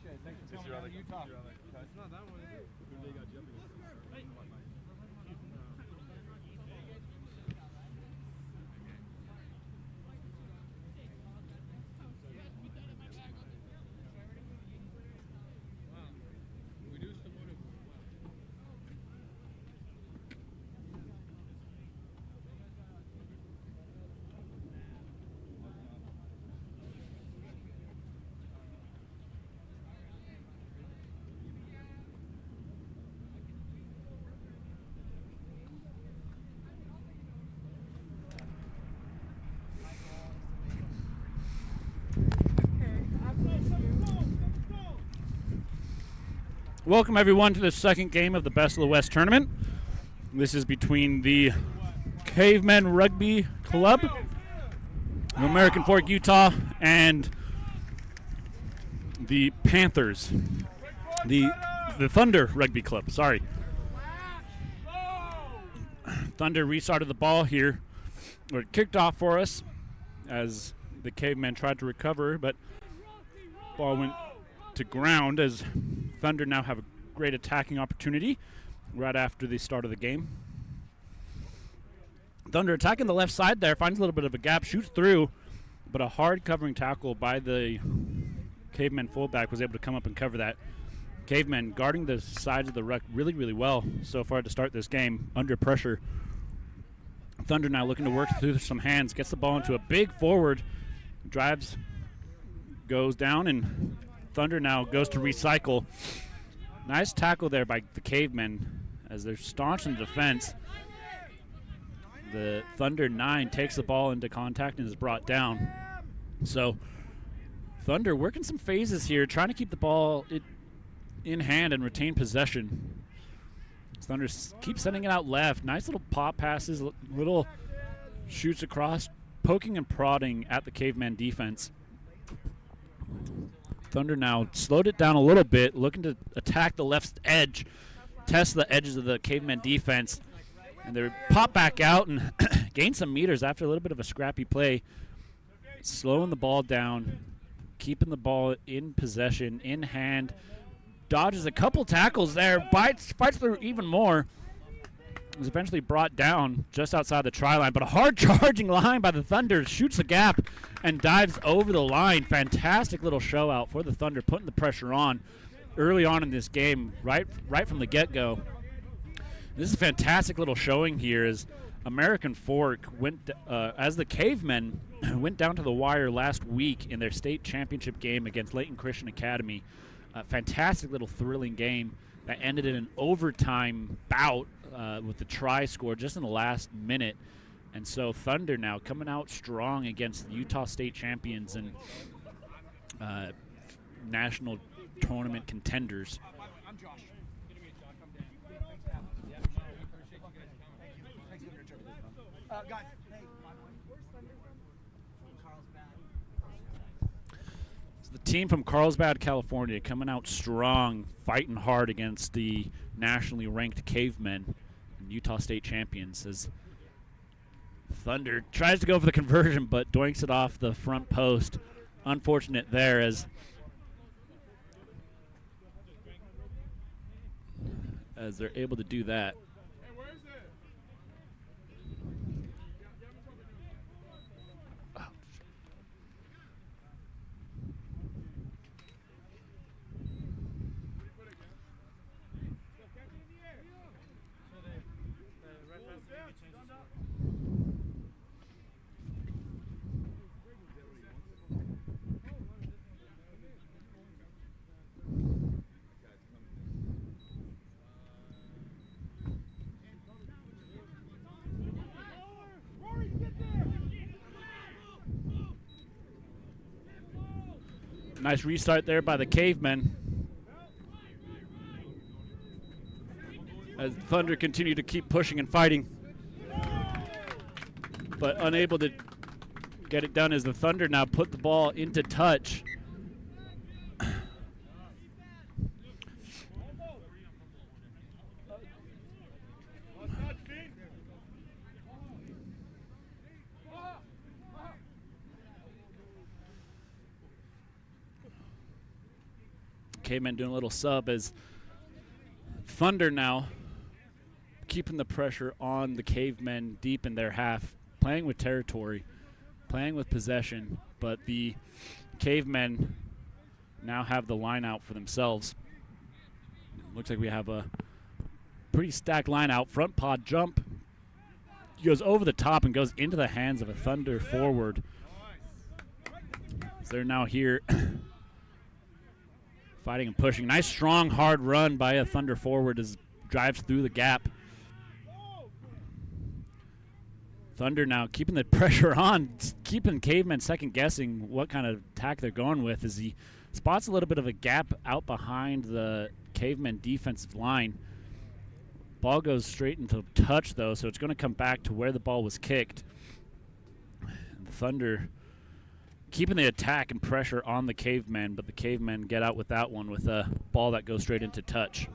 Thanks for coming down to Utah. It's not that one, is it? Who they got jumping? Welcome, everyone, to the second game of the Best of the West tournament. This is between the Cavemen Rugby Club of American Fork, Utah, and the Panthers, the Thunder Rugby Club. Sorry. Thunder restarted the ball here, or it kicked off for us as the Cavemen tried to recover, but ball went to ground as Thunder now have a great attacking opportunity right after the start of the game. Thunder attacking the left side there, finds a little bit of a gap, shoots through, but a hard covering tackle by the Cavemen fullback was able to come up and cover that. Cavemen guarding the sides of the ruck really, really well so far to start this game under pressure. Thunder now looking to work through some hands, gets the ball into a big forward, drives, goes down, and Thunder now goes to recycle. Nice tackle there by the Cavemen as they're staunch in the defense. The Thunder 9 takes the ball into contact and is brought down. So Thunder working some phases here, trying to keep the ball in hand and retain possession. Thunder keeps sending it out left. Nice little pop passes, little shoots across, poking and prodding at the Cavemen defense. Thunder now slowed it down a little bit, looking to attack the left edge, test the edges of the Cavemen defense. And they pop back out and gain some meters after a little bit of a scrappy play. Slowing the ball down, keeping the ball in possession, in hand. Dodges a couple tackles there, fights through even more. Was eventually brought down just outside the try line, but a hard charging line by the Thunder, shoots a gap and dives over the line. Fantastic little show out for the Thunder, putting the pressure on early on in this game, right from the get-go. This is a fantastic little showing here as American Fork went, as the Cavemen went down to the wire last week in their state championship game against Layton Christian Academy. A fantastic little thrilling game that ended in an overtime bout with the try score just in the last minute. And so Thunder now coming out strong against the Utah State champions and national tournament contenders. So the team from Carlsbad, California, coming out strong, fighting hard against the nationally ranked Cavemen and Utah State champions as Thunder tries to go for the conversion but doinks it off the front post. Unfortunate there as they're able to do that. Nice restart there by the Cavemen as Thunder continue to keep pushing and fighting, but unable to get it done as the Thunder now put the ball into touch. Cavemen doing a little sub as Thunder now keeping the pressure on the Cavemen deep in their half, playing with territory, playing with possession, but the Cavemen now have the line out for themselves. Looks like we have a pretty stacked line out. Front pod jump. He goes over the top and goes into the hands of a Thunder forward. So they're now here fighting and pushing. Nice, strong, hard run by a Thunder forward as drives through the gap. Thunder now keeping the pressure on, keeping Cavemen second guessing what kind of attack they're going with as he spots a little bit of a gap out behind the Cavemen defensive line. Ball goes straight into touch though, so it's going to come back to where the ball was kicked. The Thunder keeping the attack and pressure on the Cavemen, but the Cavemen get out with that one with a ball that goes straight into touch.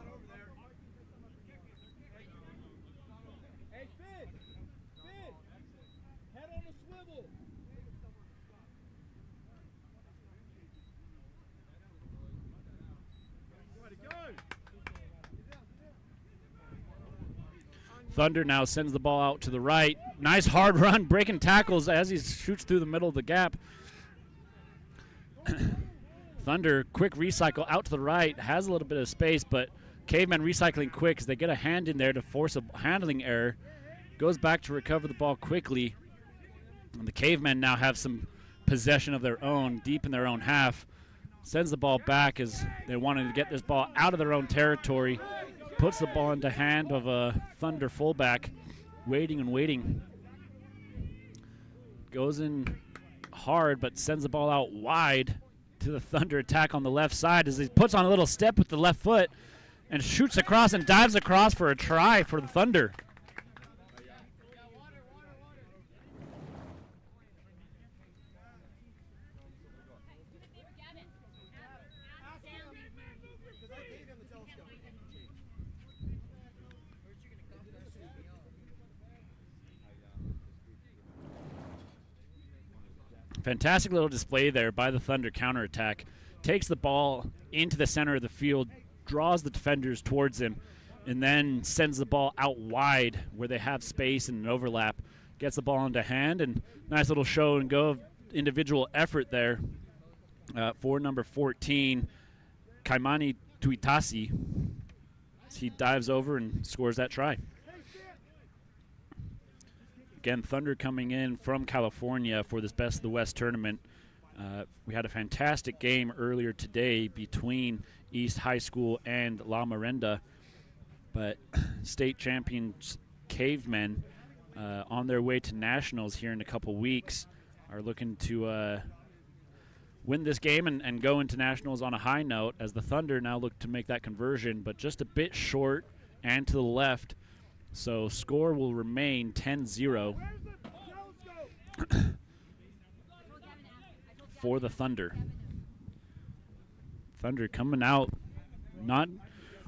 Thunder now sends the ball out to the right. Nice hard run, breaking tackles as he shoots through the middle of the gap. Thunder, quick recycle out to the right, has a little bit of space, but Cavemen recycling quick as they get a hand in there to force a handling error. Goes back to recover the ball quickly. And the Cavemen now have some possession of their own, deep in their own half. Sends the ball back as they wanted to get this ball out of their own territory. Puts the ball into hand of a Thunder fullback, waiting and waiting. Goes in hard, but sends the ball out wide to the Thunder attack on the left side as he puts on a little step with the left foot and shoots across and dives across for a try for the Thunder. Fantastic little display there by the Thunder counterattack. Takes the ball into the center of the field, draws the defenders towards him, and then sends the ball out wide where they have space and an overlap. Gets the ball into hand, and nice little show and go of individual effort there for number 14, Kaimani Tuitasi. He dives over and scores that try. Again, Thunder coming in from California for this Best of the West tournament. We had a fantastic game earlier today between East High School and La Merenda, but state champions Cavemen on their way to nationals here in a couple weeks are looking to win this game and go into nationals on a high note as the Thunder now look to make that conversion, but just a bit short and to the left. So score will remain 10-0 for the Thunder. Thunder coming out not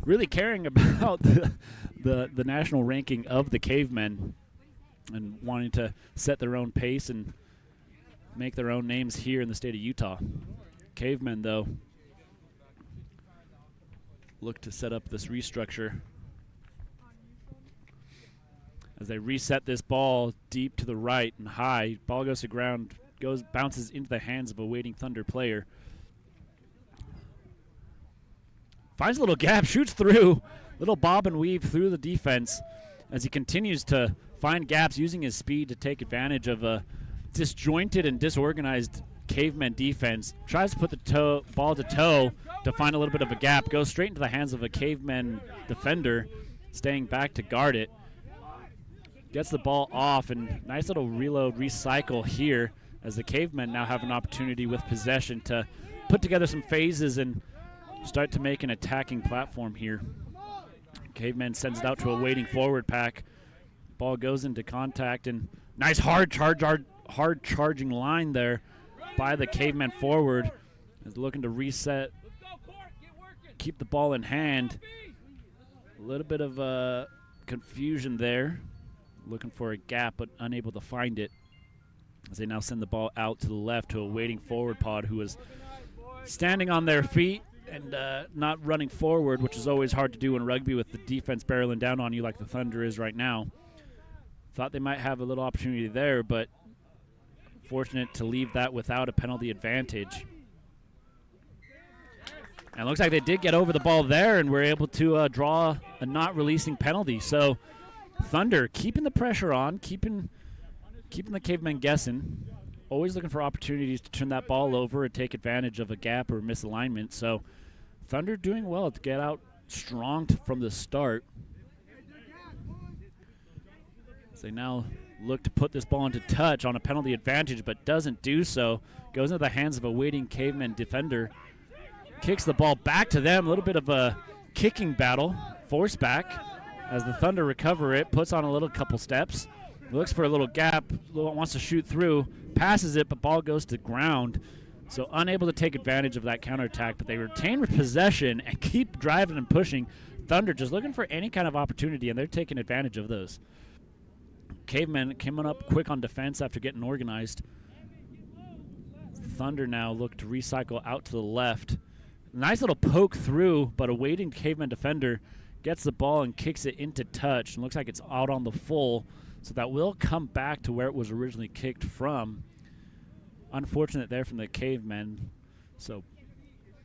really caring about the national ranking of the Cavemen and wanting to set their own pace and make their own names here in the state of Utah. Cavemen, though, look to set up this restructure as they reset this ball deep to the right and high. Ball goes to ground, bounces into the hands of a waiting Thunder player. Finds a little gap, shoots through, little bob and weave through the defense as he continues to find gaps using his speed to take advantage of a disjointed and disorganized Cavemen defense. Tries to put the ball to toe to find a little bit of a gap, goes straight into the hands of a Cavemen defender, staying back to guard it. Gets the ball off, and nice little reload, recycle here as the Cavemen now have an opportunity with possession to put together some phases and start to make an attacking platform here. Cavemen sends it out to a waiting forward pack. Ball goes into contact, and nice hard charging line there by the Cavemen forward. Is looking to reset, keep the ball in hand. A little bit of confusion there. Looking for a gap, but unable to find it. As they now send the ball out to the left to a waiting forward pod who is standing on their feet and not running forward, which is always hard to do in rugby with the defense barreling down on you like the Thunder is right now. Thought they might have a little opportunity there, but fortunate to leave that without a penalty advantage. And it looks like they did get over the ball there and were able to draw a not releasing penalty. So Thunder keeping the pressure on, keeping the Cavemen guessing, always looking for opportunities to turn that ball over and take advantage of a gap or misalignment. So Thunder doing well to get out strong from the start. They now look to put this ball into touch on a penalty advantage, but doesn't do so. Goes into the hands of a waiting Caveman defender. Kicks the ball back to them. A little bit of a kicking battle. Force back as the Thunder recover it. Puts on a little couple steps. Looks for a little gap. Wants to shoot through. Passes it, but ball goes to ground. So unable to take advantage of that counterattack, but they retain possession and keep driving and pushing. Thunder just looking for any kind of opportunity, and they're taking advantage of those. Cavemen coming up quick on defense after getting organized. Thunder now look to recycle out to the left. Nice little poke through, but a waiting Caveman defender gets the ball and kicks it into touch. And looks like it's out on the full, so that will come back to where it was originally kicked from. Unfortunate there from the Cavemen. So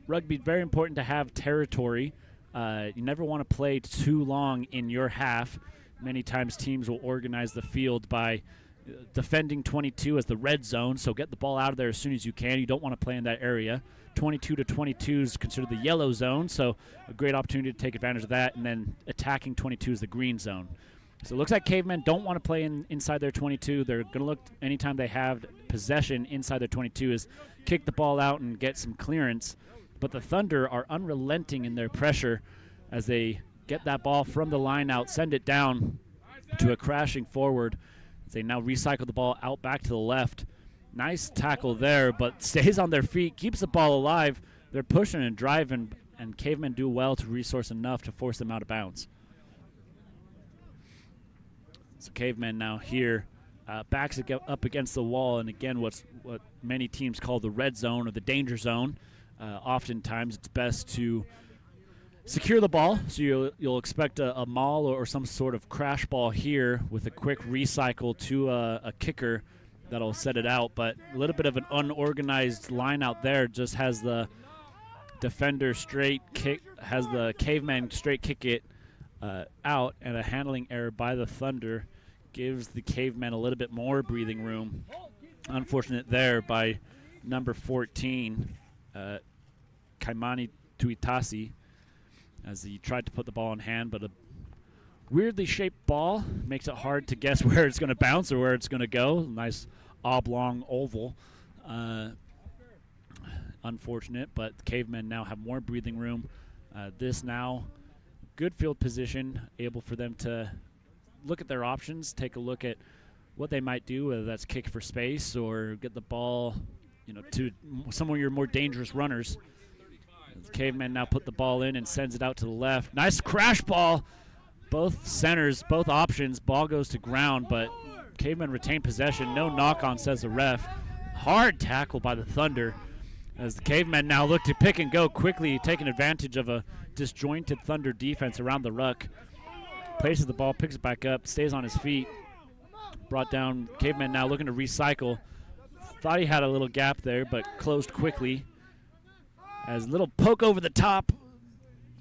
rugby, very important to have territory. You never want to play too long in your half. Many times teams will organize the field by defending 22 as the red zone, so get the ball out of there as soon as you can. You don't want to play in that area. 22 to 22 is considered the yellow zone, so a great opportunity to take advantage of that, and then attacking 22 is the green zone. So it looks like Cavemen don't want to play inside their 22. They're going to look anytime they have possession inside their 22 is kick the ball out and get some clearance. But the Thunder are unrelenting in their pressure as they get that ball from the line out, send it down to a crashing forward. They now recycle the ball out back to the left. Nice tackle there, but stays on their feet, keeps the ball alive. They're pushing and driving, and Cavemen do well to resource enough to force them out of bounds. So Cavemen now here backs up against the wall, and again what many teams call the red zone or the danger zone. Oftentimes it's best to secure the ball, so you'll expect a maul or some sort of crash ball here with a quick recycle to a kicker that'll set it out. But a little bit of an unorganized line out there, just has the defender straight kick, has the Caveman straight kick it out, and a handling error by the Thunder gives the Cavemen a little bit more breathing room. Unfortunate there by number 14, Kaimani Tuitasi, as he tried to put the ball in hand, but a weirdly shaped ball makes it hard to guess where it's going to bounce or where it's going to go. Nice oblong oval. Unfortunate, but the Cavemen now have more breathing room. This now, good field position, able for them to look at their options, take a look at what they might do, whether that's kick for space or get the ball, to some of your more dangerous runners. The Cavemen now put the ball in and sends it out to the left. Nice crash ball. Both centers, both options. Ball goes to ground, but Cavemen retain possession. No knock-on, says the ref. Hard tackle by the Thunder as the Cavemen now look to pick and go quickly, taking advantage of a disjointed Thunder defense around the ruck. Places the ball, picks it back up, stays on his feet. Brought down. Cavemen now looking to recycle. Thought he had a little gap there, but closed quickly. As a little poke over the top.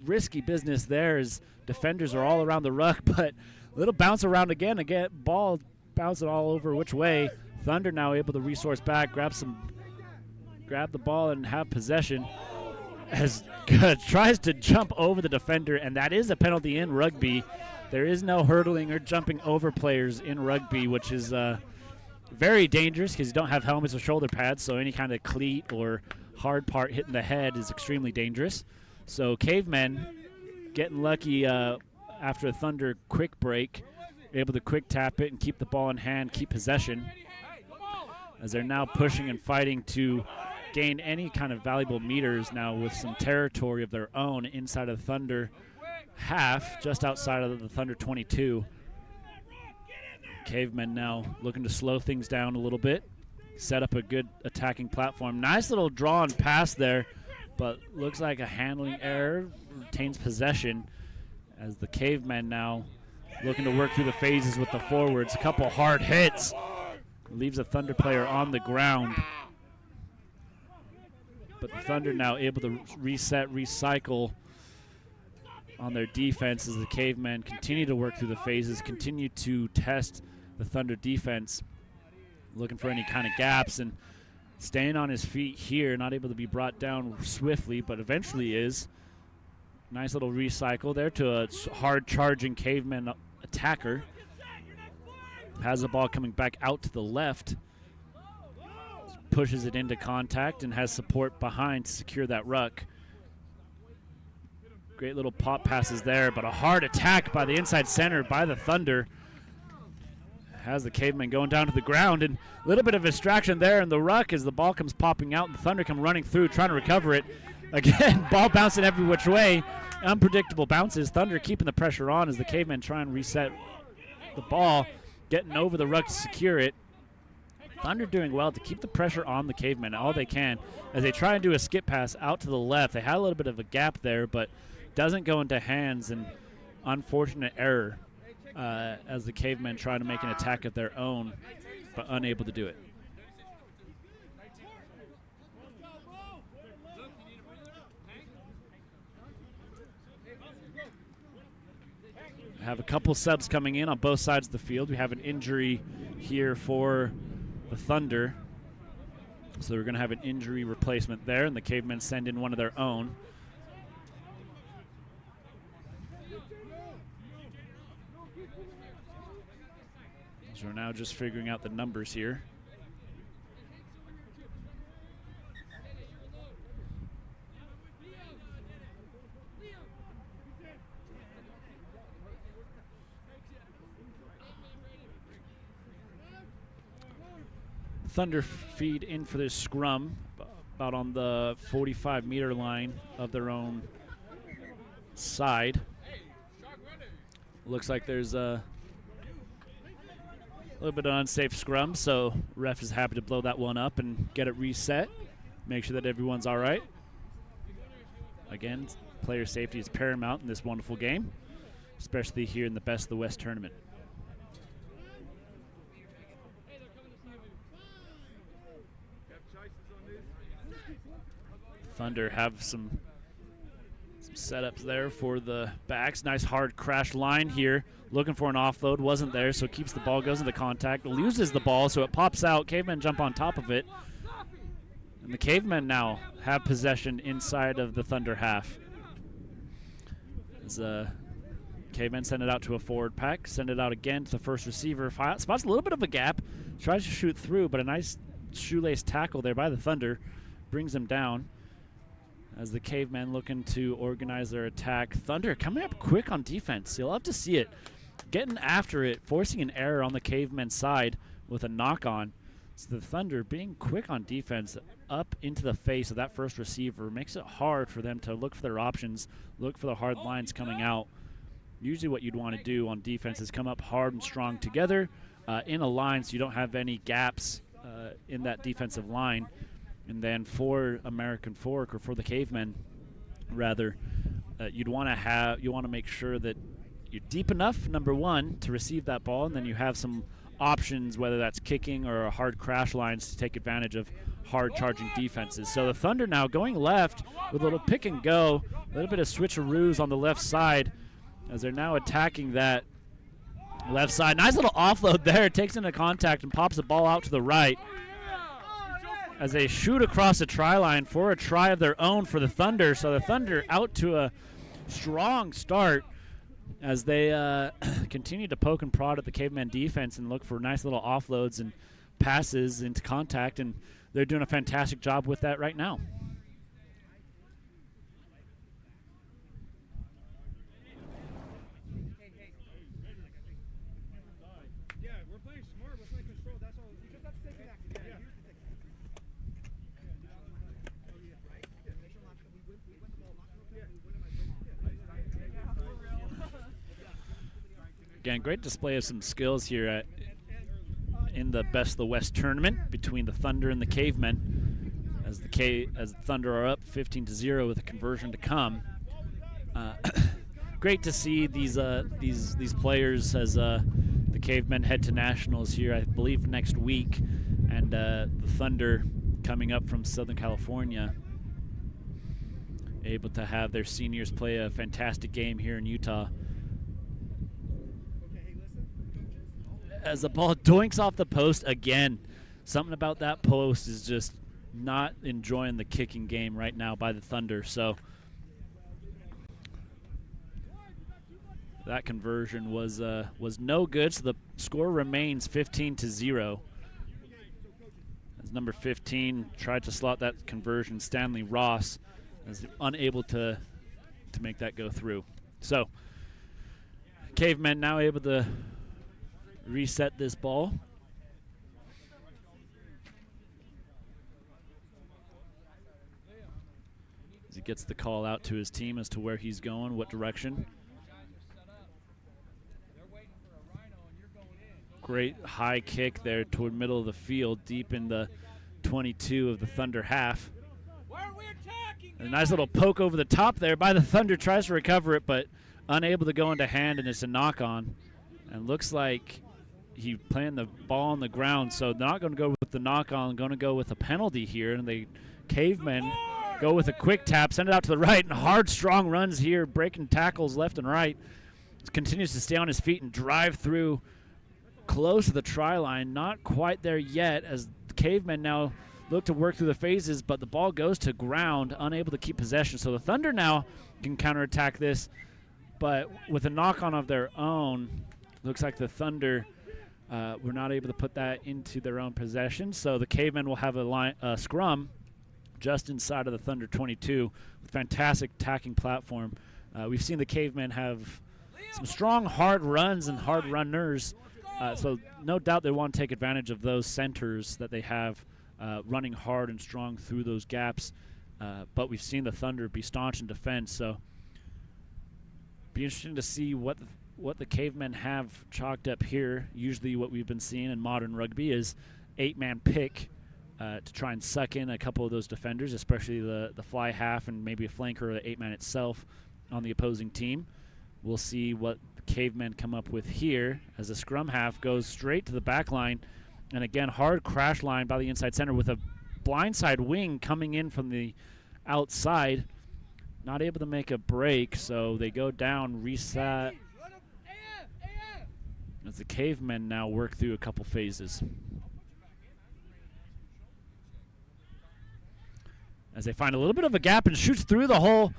Risky business there as defenders are all around the ruck, but a little bounce around again. Ball bouncing all over which way. Thunder now able to resource back, grab the ball and have possession. As tries to jump over the defender, and that is a penalty in rugby. There is no hurdling or jumping over players in rugby, which is very dangerous because you don't have helmets or shoulder pads, so any kind of cleat or hard part hitting the head is extremely dangerous. So Cavemen getting lucky after a Thunder quick break, able to quick tap it and keep the ball in hand, keep possession, as they're now pushing and fighting to gain any kind of valuable meters now with some territory of their own inside of the Thunder half, just outside of the Thunder 22. Cavemen now looking to slow things down a little bit, set up a good attacking platform. Nice little draw and pass there but looks like a handling error, retains possession as the Cavemen now looking to work through the phases with the forwards. A couple hard hits, leaves a Thunder player on the ground. But the Thunder now able to reset, recycle on their defense as the Cavemen continue to work through the phases, continue to test the Thunder defense, looking for any kind of gaps, and staying on his feet here, not able to be brought down swiftly, but eventually is. Nice little recycle there to a hard charging Caveman attacker. Has the ball coming back out to the left. Pushes it into contact and has support behind to secure that ruck. Great little pop passes there, but a hard attack by the inside center by the Thunder. Has the Caveman going down to the ground, and a little bit of distraction there in the ruck as the ball comes popping out and the Thunder come running through trying to recover it. Again, ball bouncing every which way. Unpredictable bounces. Thunder keeping the pressure on as the Cavemen try and reset the ball, getting over the ruck to secure it. Thunder doing well to keep the pressure on the Cavemen all they can as they try and do a skip pass out to the left. They had a little bit of a gap there, but doesn't go into hands, and unfortunate error as the Cavemen try to make an attack of their own, but unable to do it. Have a couple subs coming in on both sides of the field. We have an injury here for the Thunder, so we're going to have an injury replacement there, and the Cavemen send in one of their own. So we're now just figuring out the numbers here. Thunder feed in for this scrum, about on the 45-meter line of their own side. Looks like there's a little bit of unsafe scrum, so ref is happy to blow that one up and get it reset, make sure that everyone's all right. Again, player safety is paramount in this wonderful game, especially here in the Best of the West tournament. Thunder have some setups there for the backs. Nice hard crash line here. Looking for an offload. Wasn't there, so keeps the ball, goes into contact. Loses the ball, so it pops out. Cavemen jump on top of it. And the Cavemen now have possession inside of the Thunder half. As Cavemen send it out to a forward pack. Send it out again to the first receiver. Spots a little bit of a gap. Tries to shoot through, but a nice shoelace tackle there by the Thunder. Brings him down. As the Cavemen looking to organize their attack. Thunder coming up quick on defense. You'll love to see it. Getting after it, forcing an error on the Cavemen side with a knock-on. So the Thunder being quick on defense up into the face of that first receiver makes it hard for them to look for their options, look for the hard lines coming out. Usually what you'd want to do on defense is come up hard and strong together in a line so you don't have any gaps in that defensive line. And then for American Fork, or for the Cavemen, rather, you want to make sure that you're deep enough, number one, to receive that ball, and then you have some options, whether that's kicking or hard crash lines, to take advantage of hard charging defenses. So the Thunder now going left with a little pick and go, a little bit of switcheroos on the left side as they're now attacking that left side. Nice little offload there, takes into contact and pops the ball out to the right, as they shoot across the try line for a try of their own for the Thunder. So the Thunder out to a strong start as they continue to poke and prod at the Caveman defense and look for nice little offloads and passes into contact, and they're doing a fantastic job with that right now. Again, great display of some skills here in the Best of the West tournament between the Thunder and the Cavemen, as the Thunder are up 15-0 with a conversion to come. Great to see these players as the Cavemen head to nationals here, I believe, next week, and the Thunder coming up from Southern California, able to have their seniors play a fantastic game here in Utah. As the ball doinks off the post again, something about that post is just not enjoying the kicking game right now by the Thunder. So that conversion was no good. So the score remains 15-0. As number 15 tried to slot that conversion, Stanley Ross is unable to make that go through. So Cavemen now able to reset this ball. As he gets the call out to his team as to where he's going, what direction. Great high kick there toward middle of the field, deep in the 22 of the Thunder half. A nice little poke over the top there by the Thunder, tries to recover it, but unable to go into hand, and it's a knock-on. And looks like he playing the ball on the ground, so not going to go with the knock-on, going to go with a penalty here, and the Cavemen go with a quick tap, send it out to the right, and hard, strong runs here, breaking tackles left and right. Continues to stay on his feet and drive through close to the try line. Not quite there yet, as the Cavemen now look to work through the phases, but the ball goes to ground, unable to keep possession. So the Thunder now can counterattack this, but with a knock-on of their own, looks like the Thunder were not able to put that into their own possession. So the Cavemen will have a scrum just inside of the Thunder 22 with fantastic attacking platform. We've seen the Cavemen have some strong, hard runs and hard runners, so no doubt they want to take advantage of those centers that they have running hard and strong through those gaps. But we've seen the Thunder be staunch in defense, so be interesting to see what the Cavemen have chalked up here. Usually what we've been seeing in modern rugby is 8-man pick to try and suck in a couple of those defenders, especially the fly half and maybe a flanker or the 8-man itself on the opposing team. We'll see what the Cavemen come up with here as the scrum half goes straight to the back line. And again, hard crash line by the inside center with a blindside wing coming in from the outside. Not able to make a break, so they go down, reset. As the Cavemen now work through a couple phases. As they find a little bit of a gap and shoots through the hole,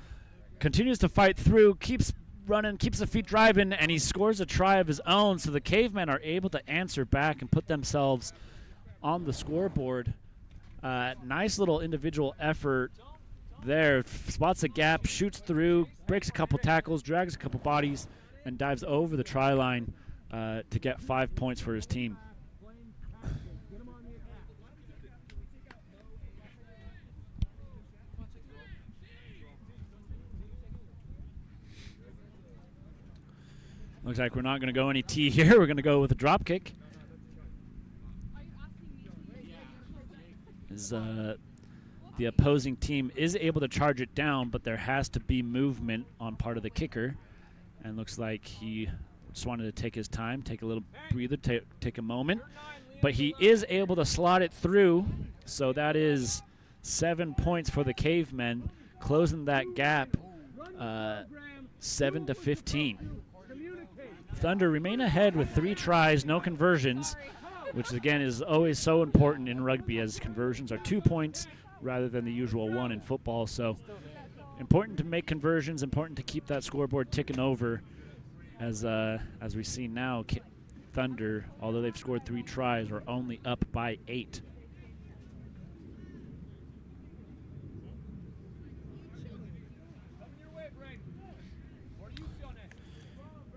continues to fight through, keeps running, keeps the feet driving, and he scores a try of his own. So the Cavemen are able to answer back and put themselves on the scoreboard. Nice little individual effort there. Spots a gap, shoots through, breaks a couple tackles, drags a couple bodies, and dives over the try line to get 5 points for his team. Looks like we're not going to go any T here. We're going to go with a drop kick. As the opposing team is able to charge it down, but there has to be movement on part of the kicker. And looks like he just wanted to take his time, take a little breather, take a moment. But he is able to slot it through, so that is 7 points for the Cavemen, closing that gap 7-15. Thunder remain ahead with 3 tries, no conversions, which again is always so important in rugby, as conversions are 2 points rather than the usual 1 in football. So important to make conversions, important to keep that scoreboard ticking over. As we see now, Thunder, although they've scored 3 tries, are only up by 8.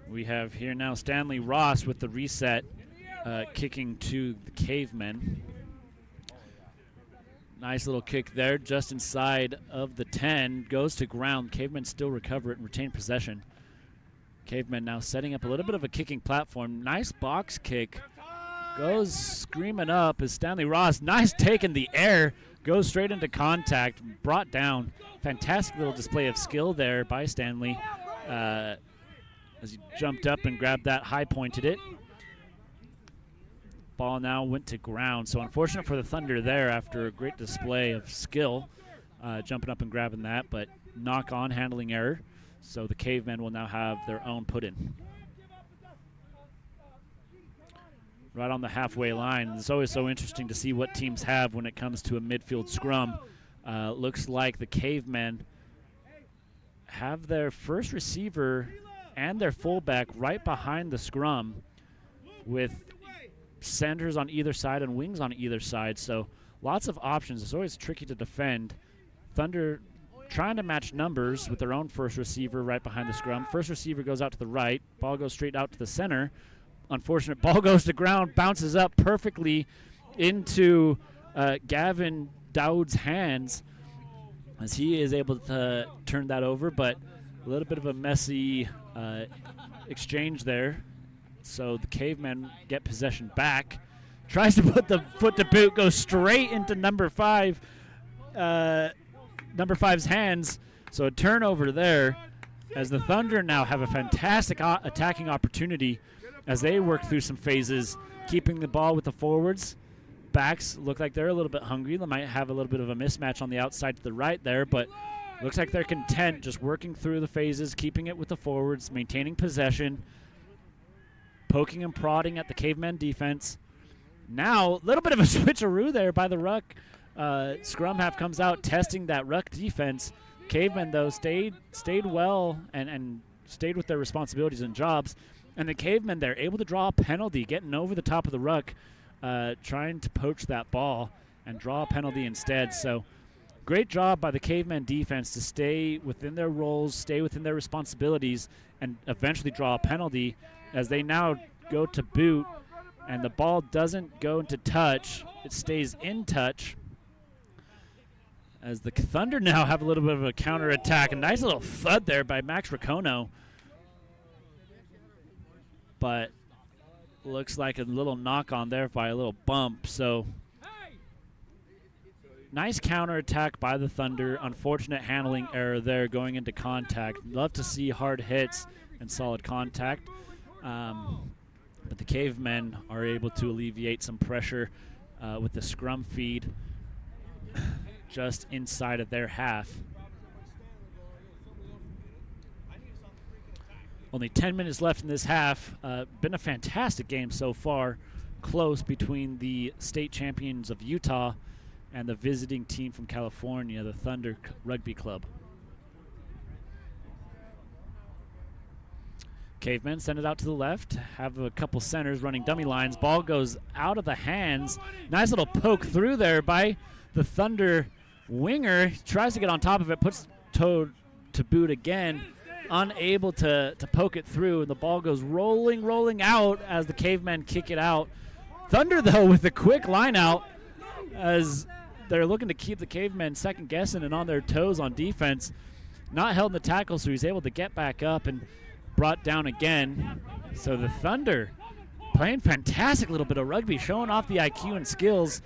We have here now Stanley Ross with the reset, kicking to the Cavemen. Nice little kick there, just inside of the 10, goes to ground. Cavemen still recover it and retain possession. Cavemen now setting up a little bit of a kicking platform. Nice box kick. Goes screaming up as Stanley Ross. Nice take in the air. goes straight into contact, brought down. Fantastic little display of skill there by Stanley as he jumped up and grabbed that, high-pointed it. Ball now went to ground, so unfortunate for the Thunder there after a great display of skill, jumping up and grabbing that, but knock-on handling error. So the Cavemen will now have their own put-in. Right on the halfway line. It's always so interesting to see what teams have when it comes to a midfield scrum. Looks like the Cavemen have their first receiver and their fullback right behind the scrum with centers on either side and wings on either side. So lots of options. It's always tricky to defend. Thunder trying to match numbers with their own first receiver right behind the scrum. First receiver goes out to the right. Ball goes straight out to the center. Unfortunate ball goes to ground, bounces up perfectly into Gavin Dowd's hands as he is able to turn that over, but a little bit of a messy exchange there. So the Cavemen get possession back. Tries to put the foot to boot, goes straight into number 5. Number 5's hands. So a turnover there as the Thunder now have a fantastic attacking opportunity as they work through some phases, keeping the ball with the forwards. Backs look like they're a little bit hungry. They might have a little bit of a mismatch on the outside to the right there, but looks like they're content just working through the phases, keeping it with the forwards, maintaining possession, poking and prodding at the Cavemen defense. Now, a little bit of a switcheroo there by the ruck. Scrum half comes out testing that ruck defense. Cavemen, though, stayed well and stayed with their responsibilities and jobs. And the Cavemen, they're able to draw a penalty, getting over the top of the ruck, trying to poach that ball and draw a penalty instead. So great job by the Cavemen defense to stay within their roles, stay within their responsibilities, and eventually draw a penalty as they now go to boot. And the ball doesn't go into touch. It stays in touch. As the Thunder now have a little bit of a counterattack. A nice little thud there by Max Racono. But looks like a little knock on there by a little bump. So nice counterattack by the Thunder. Unfortunate handling error there going into contact. Love to see hard hits and solid contact. But the Cavemen are able to alleviate some pressure with the scrum feed just inside of their half. Only 10 minutes left in this half. Been a fantastic game so far. Close between the state champions of Utah and the visiting team from California, the Thunder Rugby Club. Cavemen send it out to the left. Have a couple centers running dummy lines. Ball goes out of the hands. Nice little poke through there by the Thunder winger. He tries to get on top of it, puts toe to boot again. Unable to poke it through, and the ball goes rolling out as the Cavemen kick it out. Thunder, though, with a quick line out as they're looking to keep the Cavemen second guessing and on their toes on defense. Not held in the tackle, so he's able to get back up and brought down again. So the Thunder playing fantastic little bit of rugby, showing off the IQ and skills.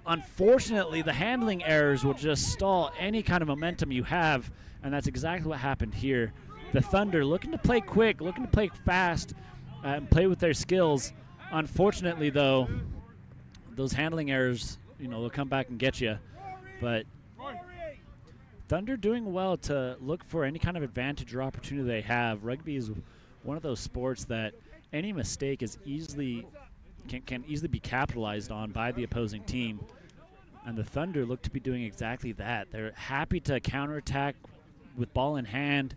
Unfortunately, the handling errors will just stall any kind of momentum you have, and that's exactly what happened here. The Thunder looking to play quick, looking to play fast, and play with their skills. Unfortunately, though, those handling errors, they'll come back and get you. But Thunder doing well to look for any kind of advantage or opportunity they have. Rugby is one of those sports that any mistake is can easily be capitalized on by the opposing team. And the Thunder look to be doing exactly that. They're happy to counterattack with ball in hand.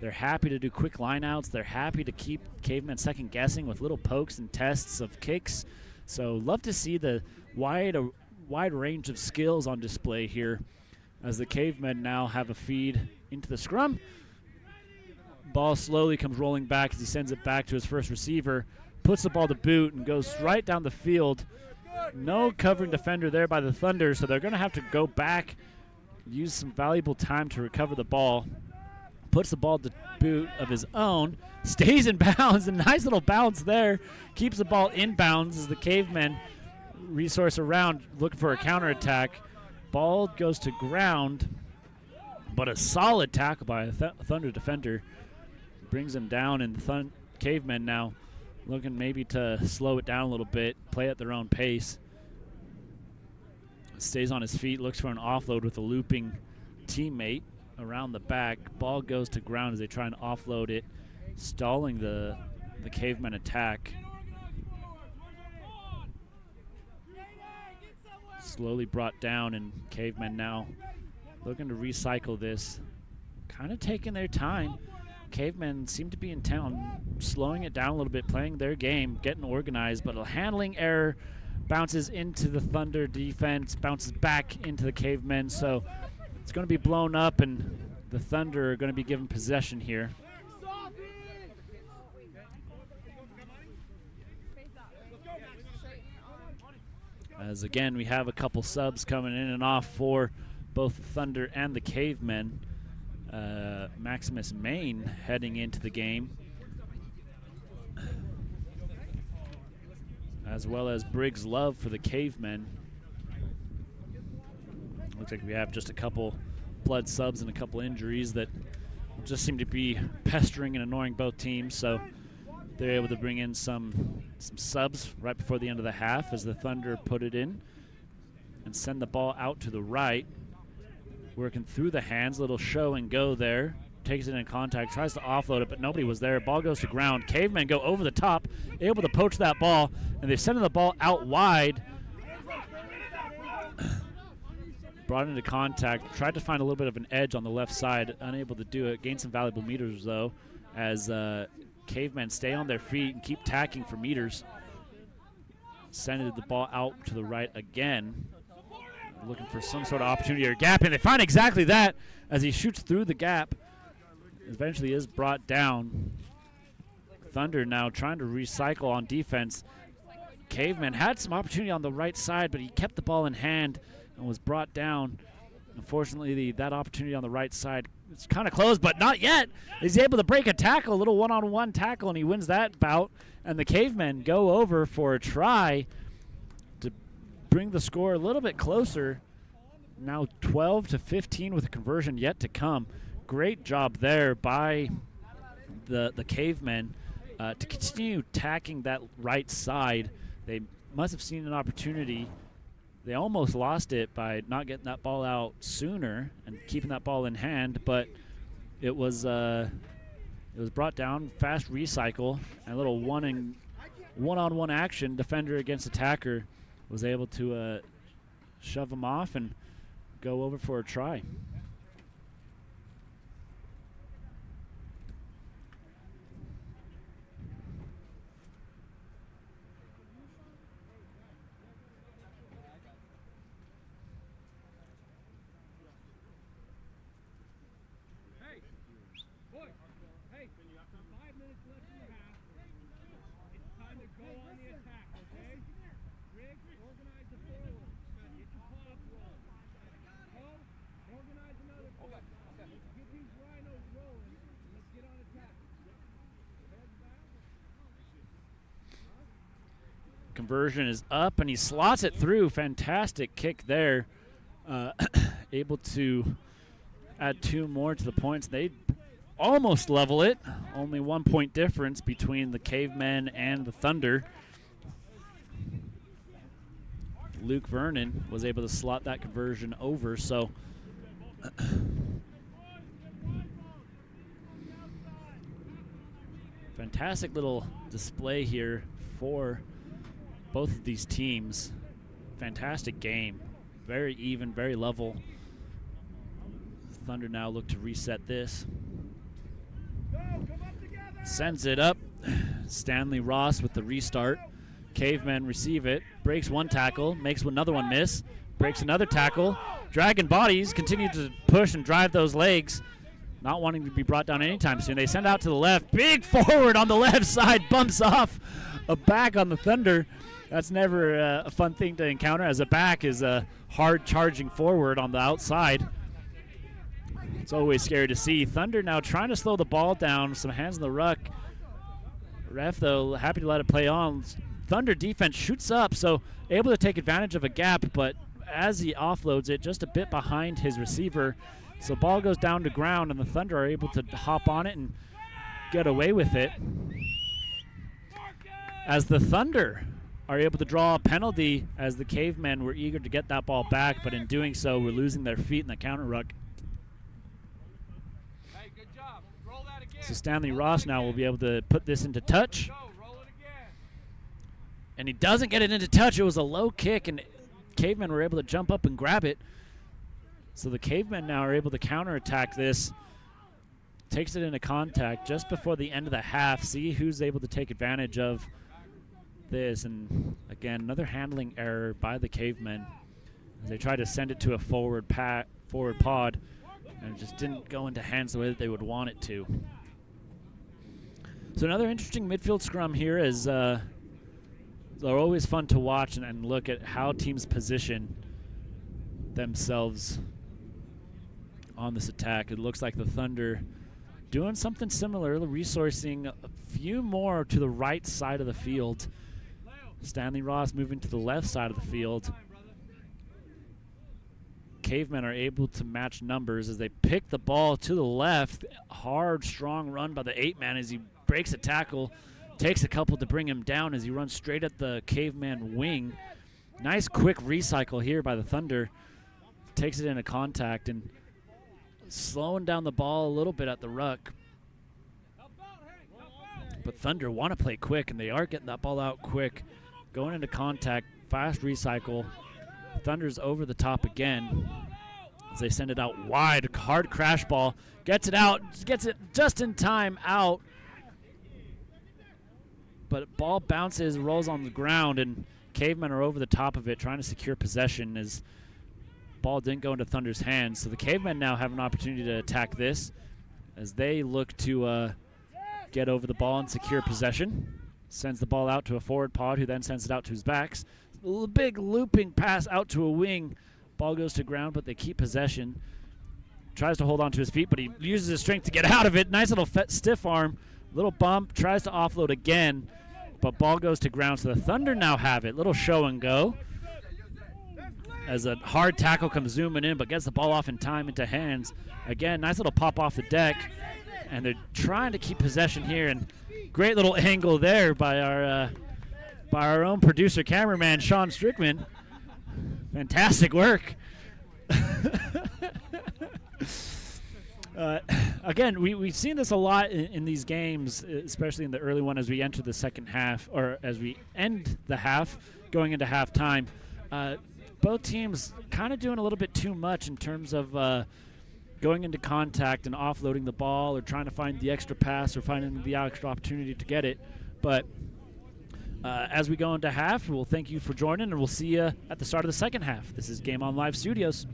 They're happy to do quick lineouts. They're happy to keep Cavemen second guessing with little pokes and tests of kicks. So love to see the wide range of skills on display here as the Cavemen now have a feed into the scrum. Ball slowly comes rolling back as he sends it back to his first receiver, puts the ball to boot and goes right down the field. No covering defender there by the Thunder, so they're going to have to go back, use some valuable time to recover the ball. Puts the ball to boot of his own, stays in bounds, a nice little bounce there, keeps the ball in bounds as the Cavemen resource around looking for a counterattack. Ball goes to ground, but a solid tackle by a Thunder defender brings him down, and Cavemen now looking maybe to slow it down a little bit, play at their own pace. Stays on his feet, looks for an offload with a looping teammate around the back. Ball goes to ground as they try and offload it, stalling the Cavemen attack. Slowly brought down, and Cavemen now looking to recycle this. Kind of taking their time. Cavemen seem to be in town, slowing it down a little bit, playing their game, getting organized, but a handling error bounces into the Thunder defense, bounces back into the Cavemen, so it's going to be blown up, and the Thunder are going to be given possession here. As again, we have a couple subs coming in and off for both the Thunder and the Cavemen. Maximus Main heading into the game, as well as Briggs Love for the Cavemen. Looks like we have just a couple blood subs and a couple injuries that just seem to be pestering and annoying both teams, so they're able to bring in some subs right before the end of the half as the Thunder put it in and send the ball out to the right. Working through the hands, little show and go there. Takes it in contact, tries to offload it, but nobody was there. Ball goes to ground. Cavemen go over the top, able to poach that ball, and they send the ball out wide. Brought into contact, tried to find a little bit of an edge on the left side, unable to do it. Gained some valuable meters, though, as Cavemen stay on their feet and keep tacking for meters. Sended the ball out to the right again. Looking for some sort of opportunity or gap, and they find exactly that as he shoots through the gap. Eventually is brought down. Thunder now trying to recycle on defense. Caveman had some opportunity on the right side, but he kept the ball in hand and was brought down. Unfortunately, that opportunity on the right side is kind of close, but not yet. He's able to break a tackle, a little one-on-one tackle, and he wins that bout. And the Cavemen go over for a try to bring the score a little bit closer. Now 12-15 with a conversion yet to come. Great job there by the Cavemen to continue tacking that right side. They must have seen an opportunity. They almost lost it by not getting that ball out sooner and keeping that ball in hand, but it was brought down, fast recycle, and a little one-on-one action. Defender against attacker was able to shove him off and go over for a try. Conversion is up, and he slots it through. Fantastic kick there. Able to add 2 more to the points. They almost level it. Only 1 point difference between the Cavemen and the Thunder. Luke Vernon was able to slot that conversion over, so fantastic little display here for both of these teams. Fantastic game. Very even, very level. Thunder now look to reset this. Sends it up. Stanley Ross with the restart. Cavemen receive it. Breaks one tackle. Makes another one miss. Breaks another tackle. Dragon bodies continue to push and drive those legs. Not wanting to be brought down anytime soon. They send out to the left. Big forward on the left side. Bumps off a back on the Thunder. That's never a fun thing to encounter, as a back is a hard charging forward on the outside. It's always scary to see. Thunder now trying to slow the ball down. Some hands in the ruck. Ref, though, happy to let it play on. Thunder defense shoots up, so able to take advantage of a gap, but as he offloads it, just a bit behind his receiver. So ball goes down to ground, and the Thunder are able to hop on it and get away with it. As the Thunder are able to draw a penalty, as the Cavemen were eager to get that ball back, but in doing so, were losing their feet in the counter ruck. Hey, good job. Roll that again. So Stanley Ross now will be able to put this into touch. Roll it again. And he doesn't get it into touch. It was a low kick, and Cavemen were able to jump up and grab it. So the Cavemen now are able to counterattack this. Takes it into contact just before the end of the half. See who's able to take advantage of this. And again, another handling error by the Cavemen as they try to send it to a forward pod, and it just didn't go into hands the way that they would want it to. So another interesting midfield scrum here is they're always fun to watch and look at how teams position themselves on this attack. It looks like the Thunder doing something similar, resourcing a few more to the right side of the field. Stanley Ross moving to the left side of the field. Cavemen are able to match numbers as they pick the ball to the left. Hard, strong run by the 8-man as he breaks a tackle. Takes a couple to bring him down as he runs straight at the Caveman wing. Nice quick recycle here by the Thunder. Takes it into contact and slowing down the ball a little bit at the ruck. But Thunder want to play quick, and they are getting that ball out quick. Going into contact, fast recycle. Thunder's over the top again as they send it out wide. Hard crash ball. Gets it out. Gets it just in time out. But ball bounces, rolls on the ground, and Cavemen are over the top of it trying to secure possession as ball didn't go into Thunder's hands. So the Cavemen now have an opportunity to attack this as they look to get over the ball and secure possession. Sends the ball out to a forward pod who then sends it out to his backs. A big looping pass out to a wing. Ball goes to ground, but they keep possession. Tries to hold on to his feet, but he uses his strength to get out of it. Nice little stiff arm. Little bump. Tries to offload again, but ball goes to ground. So the Thunder now have it. Little show and go as a hard tackle comes zooming in, but gets the ball off in time into hands. Again, nice little pop off the deck, and they're trying to keep possession here. And great little angle there by our own producer, cameraman Sean Strickman. Fantastic work. Again, we've seen this a lot in these games, especially in the early one as we enter the second half, or as we end the half, going into halftime. Both teams kind of doing a little bit too much in terms of going into contact and offloading the ball or trying to find the extra pass or finding the extra opportunity to get it. But as we go into half, we'll thank you for joining, and we'll see you at the start of the second half. This is Game On Live Studios.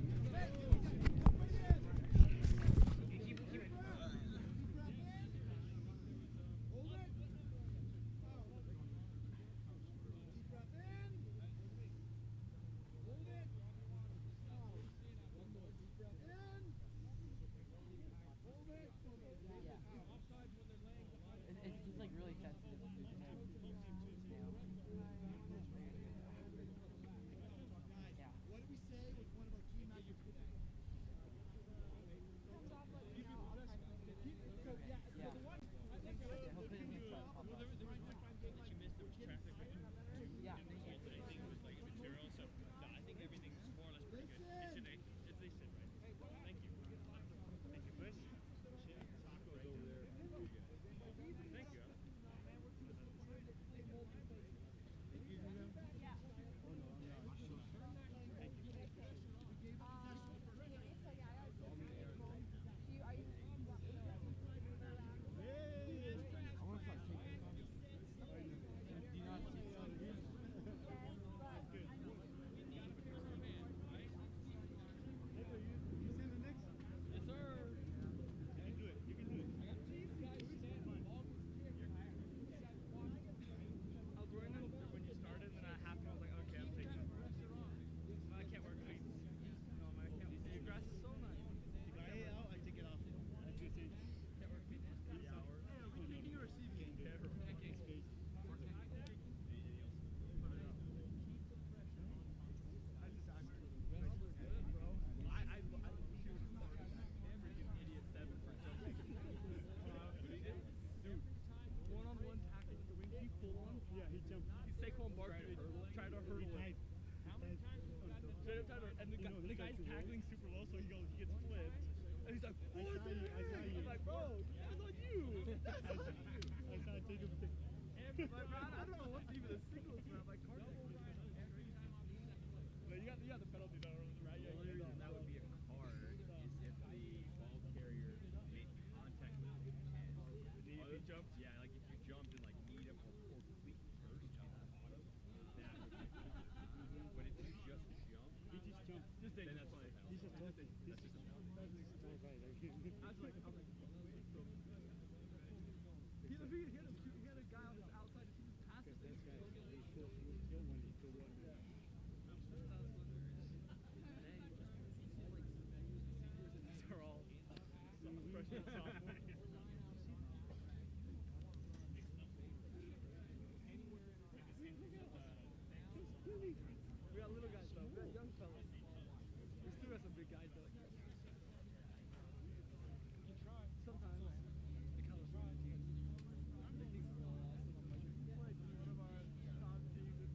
And he's like, what? I'm like, bro, that was on you. That's on you. I saw Jacob take. Like, bro, I don't know what's even a singles map. Like, cardboard. No, you got the penalty though, right? The only reason that would be a card is if the ball carrier made contact with the head. If he jumped? Yeah, like if you jumped and like kneed him or cleat first on the bottom, that would be a But if you just jump, He just jumped. then that's fine. He's just jumped. That's just a penalty. That's right. I was like, he had a guy on his outside. He was passing. This guy, he killed one. He killed one. These are all freshman sophomore. We got little guys though. We got young fellas. We still got some big guys though. You try. Sometimes. The California teams. The Kings are all awesome. We played one of our top teams.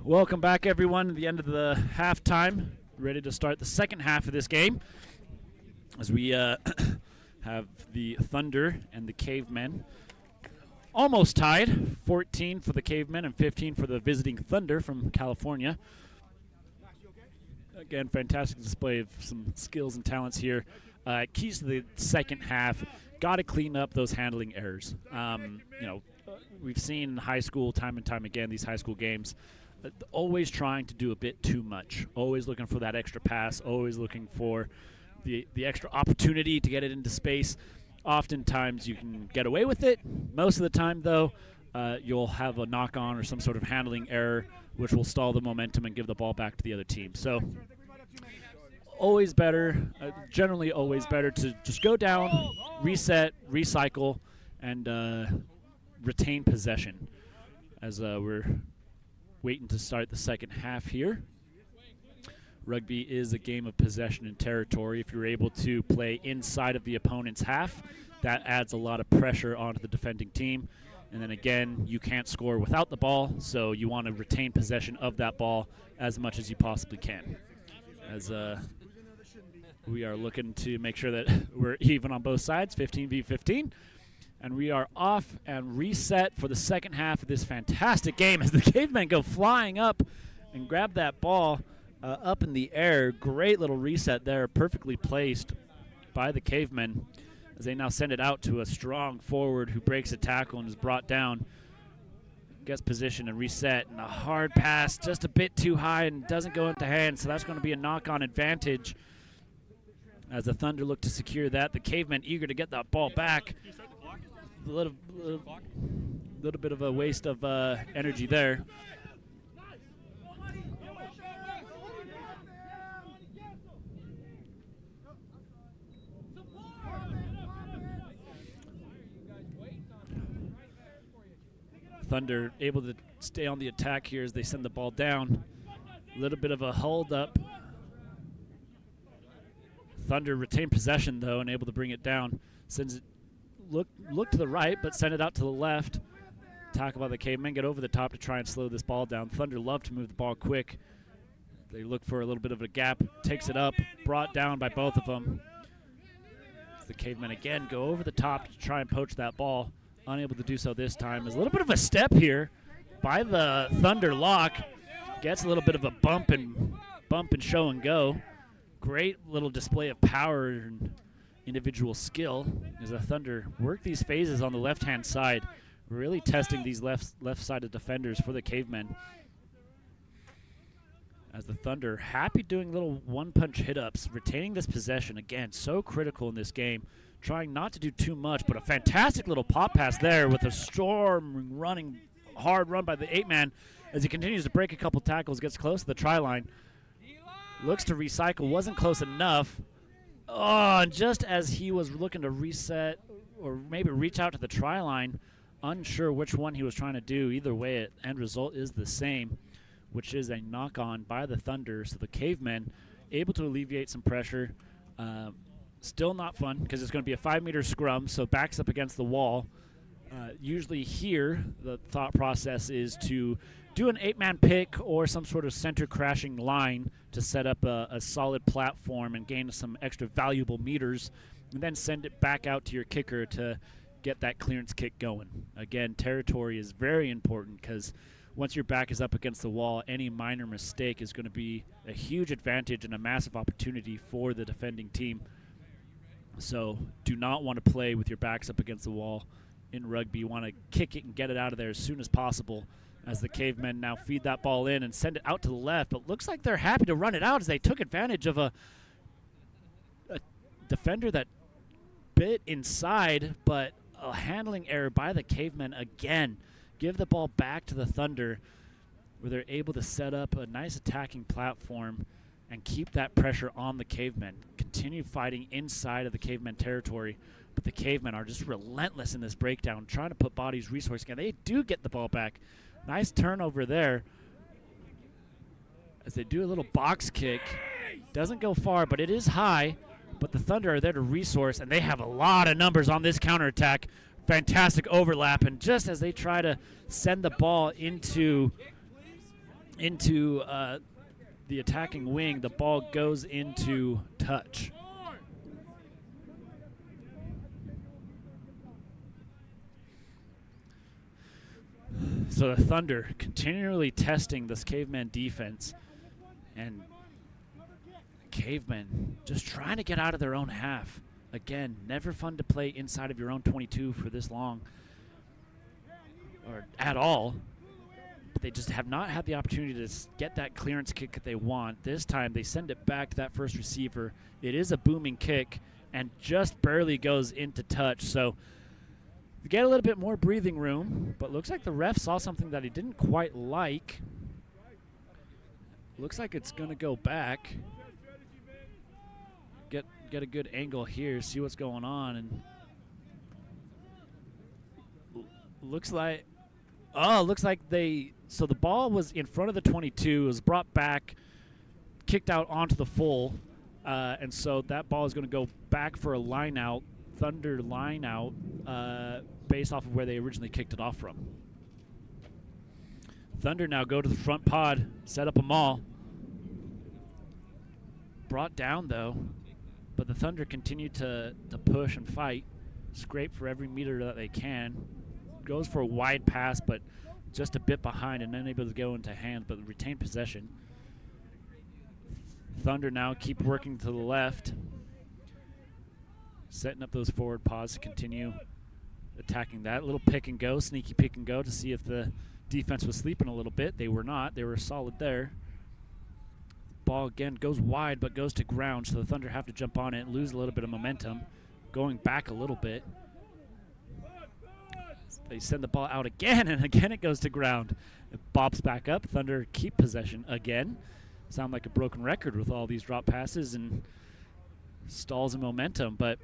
Welcome back, everyone, to the end of the halftime. Ready to start the second half of this game as we have the Thunder and the Cavemen almost tied. 14 for the Cavemen and 15 for the visiting Thunder from California. Again, fantastic display of some skills and talents here. Keys to the second half, got to clean up those handling errors. We've seen in high school time and time again, these high school games, always trying to do a bit too much, always looking for that extra pass, always looking for the extra opportunity to get it into space. Oftentimes you can get away with it. Most of the time, though, you'll have a knock-on or some sort of handling error, which will stall the momentum and give the ball back to the other team. So always better, generally always better to just go down, reset, recycle, and retain possession as we're waiting to start the second half here. Rugby is a game of possession and territory. If you're able to play inside of the opponent's half, that adds a lot of pressure onto the defending team. And then again, you can't score without the ball, so you want to retain possession of that ball as much as you possibly can. As we are looking to make sure that we're even on both sides, 15v15. And we are off and reset for the second half of this fantastic game as the Cavemen go flying up and grab that ball up in the air. Great little reset there, perfectly placed by the Cavemen as they now send it out to a strong forward who breaks a tackle and is brought down. Gets position and reset, and a hard pass just a bit too high and doesn't go into hand, so that's going to be a knock-on advantage as the Thunder look to secure that. The Cavemen eager to get that ball back. A little bit of a waste of energy there. Thunder able to stay on the attack here as they send the ball down. A little bit of a hold up. Thunder retain possession though and able to bring it down. Sends it look to the right, but send it out to the left. Tackle by the Cavemen, get over the top to try and slow this ball down. Thunder love to move the ball quick. They look for a little bit of a gap, takes it up, brought down by both of them. The Cavemen again go over the top to try and poach that ball. Unable to do so this time. There's a little bit of a step here by the Thunder lock. Gets a little bit of a bump and show and go. Great little display of power and individual skill as the Thunder work these phases on the left-hand side, really testing these left-sided defenders for the Cavemen. As the Thunder happy doing little one-punch hit-ups, retaining this possession, again, so critical in this game. Trying not to do too much, but a fantastic little pop pass there with a storm running, hard run by the 8-man as he continues to break a couple tackles, gets close to the try line. Looks to recycle, wasn't close enough. Oh, and just as he was looking to reset or maybe reach out to the try line, unsure which one he was trying to do. Either way, end result is the same, which is a knock-on by the Thunder. So the Cavemen able to alleviate some pressure. Still not fun because it's going to be a 5-meter scrum, so backs up against the wall. Usually here, the thought process is to do an 8-man pick or some sort of center crashing line to set up a solid platform and gain some extra valuable meters, and then send it back out to your kicker to get that clearance kick going. Again, territory is very important because once your back is up against the wall, any minor mistake is going to be a huge advantage and a massive opportunity for the defending team. So do not want to play with your backs up against the wall in rugby. You want to kick it and get it out of there as soon as possible as the Cavemen now feed that ball in and send it out to the left. But looks like they're happy to run it out as they took advantage of a defender that bit inside, but a handling error by the Cavemen again. Give the ball back to the Thunder where they're able to set up a nice attacking platform and keep that pressure on the Cavemen. Continue fighting inside of the Cavemen territory, but the Cavemen are just relentless in this breakdown, trying to put bodies, resource again. They do get the ball back. Nice turnover there as they do a little box kick. Doesn't go far, but it is high, but the Thunder are there to resource, and they have a lot of numbers on this counterattack. fantastic overlap, and just as they try to send the ball into the attacking wing, the ball goes into touch. So the Thunder continually testing this Caveman defense, and Cavemen just trying to get out of their own half. Again, never fun to play inside of your own 22 for this long, or at all. But they just have not had the opportunity to get that clearance kick that they want. This time they send it back to that first receiver. It is a booming kick and just barely goes into touch. So we get a little bit more breathing room, but looks like the ref saw something that he didn't quite like. Looks like it's going to go back. Get a good angle here, see what's going on, and looks like so the ball was in front of the 22, was brought back, kicked out onto the full, and so that ball is going to go back for a line out, Thunder line out, based off of where they originally kicked it off from. Thunder now go to the front pod, set up a maul. Brought down though, but the Thunder continue to push and fight, scrape for every meter that they can. Goes for a wide pass, but just a bit behind and unable to go into hands, but retain possession. Thunder now keep working to the left, setting up those forward pods to continue attacking that. Little pick and go, sneaky pick and go to see if the defense was sleeping a little bit. They were not. They were solid there. Ball again goes wide but goes to ground, so the Thunder have to jump on it and lose a little bit of momentum, going back a little bit. They send the ball out again, and again it goes to ground. It bobs back up. Thunder keep possession again. Sound like a broken record with all these drop passes and stalls in momentum, but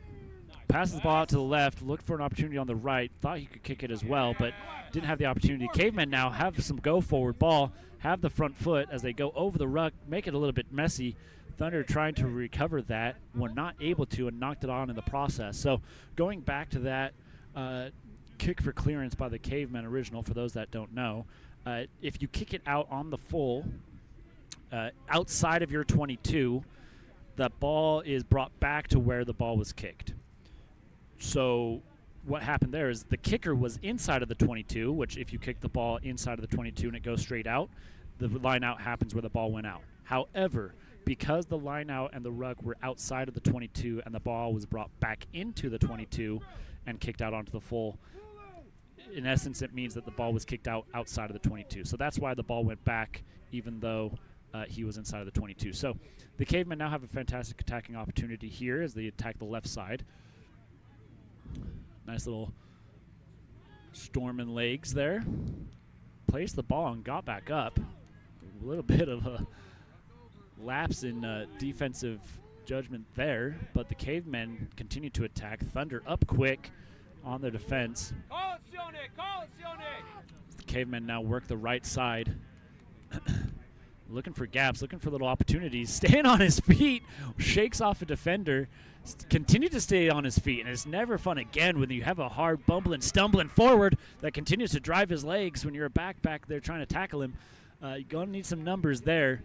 passes the ball out to the left, looked for an opportunity on the right, thought he could kick it as well, but didn't have the opportunity. Cavemen now have some go-forward ball, have the front foot as they go over the ruck, make it a little bit messy. Thunder trying to recover that, were not able to, and knocked it on in the process. So going back to that kick for clearance by the Cavemen original, for those that don't know, if you kick it out on the full, outside of your 22, the ball is brought back to where the ball was kicked. So what happened there is the kicker was inside of the 22, which if you kick the ball inside of the 22 and it goes straight out, the line out happens where the ball went out. However, because the line out and the ruck were outside of the 22 and the ball was brought back into the 22 and kicked out onto the full, in essence it means that the ball was kicked out outside of the 22. So that's why the ball went back even though he was inside of the 22. So the Cavemen now have a fantastic attacking opportunity here as they attack the left side. Nice little storming legs there. Placed the ball and got back up. A little bit of a lapse in defensive judgment there, but the Cavemen continue to attack. Thunder up quick on their defense. The Cavemen now work the right side. Looking for gaps, looking for little opportunities. Staying on his feet, shakes off a defender. Continue to stay on his feet, and it's never fun again when you have a hard bumbling, stumbling forward that continues to drive his legs when you're a back there trying to tackle him. You're going to need some numbers there.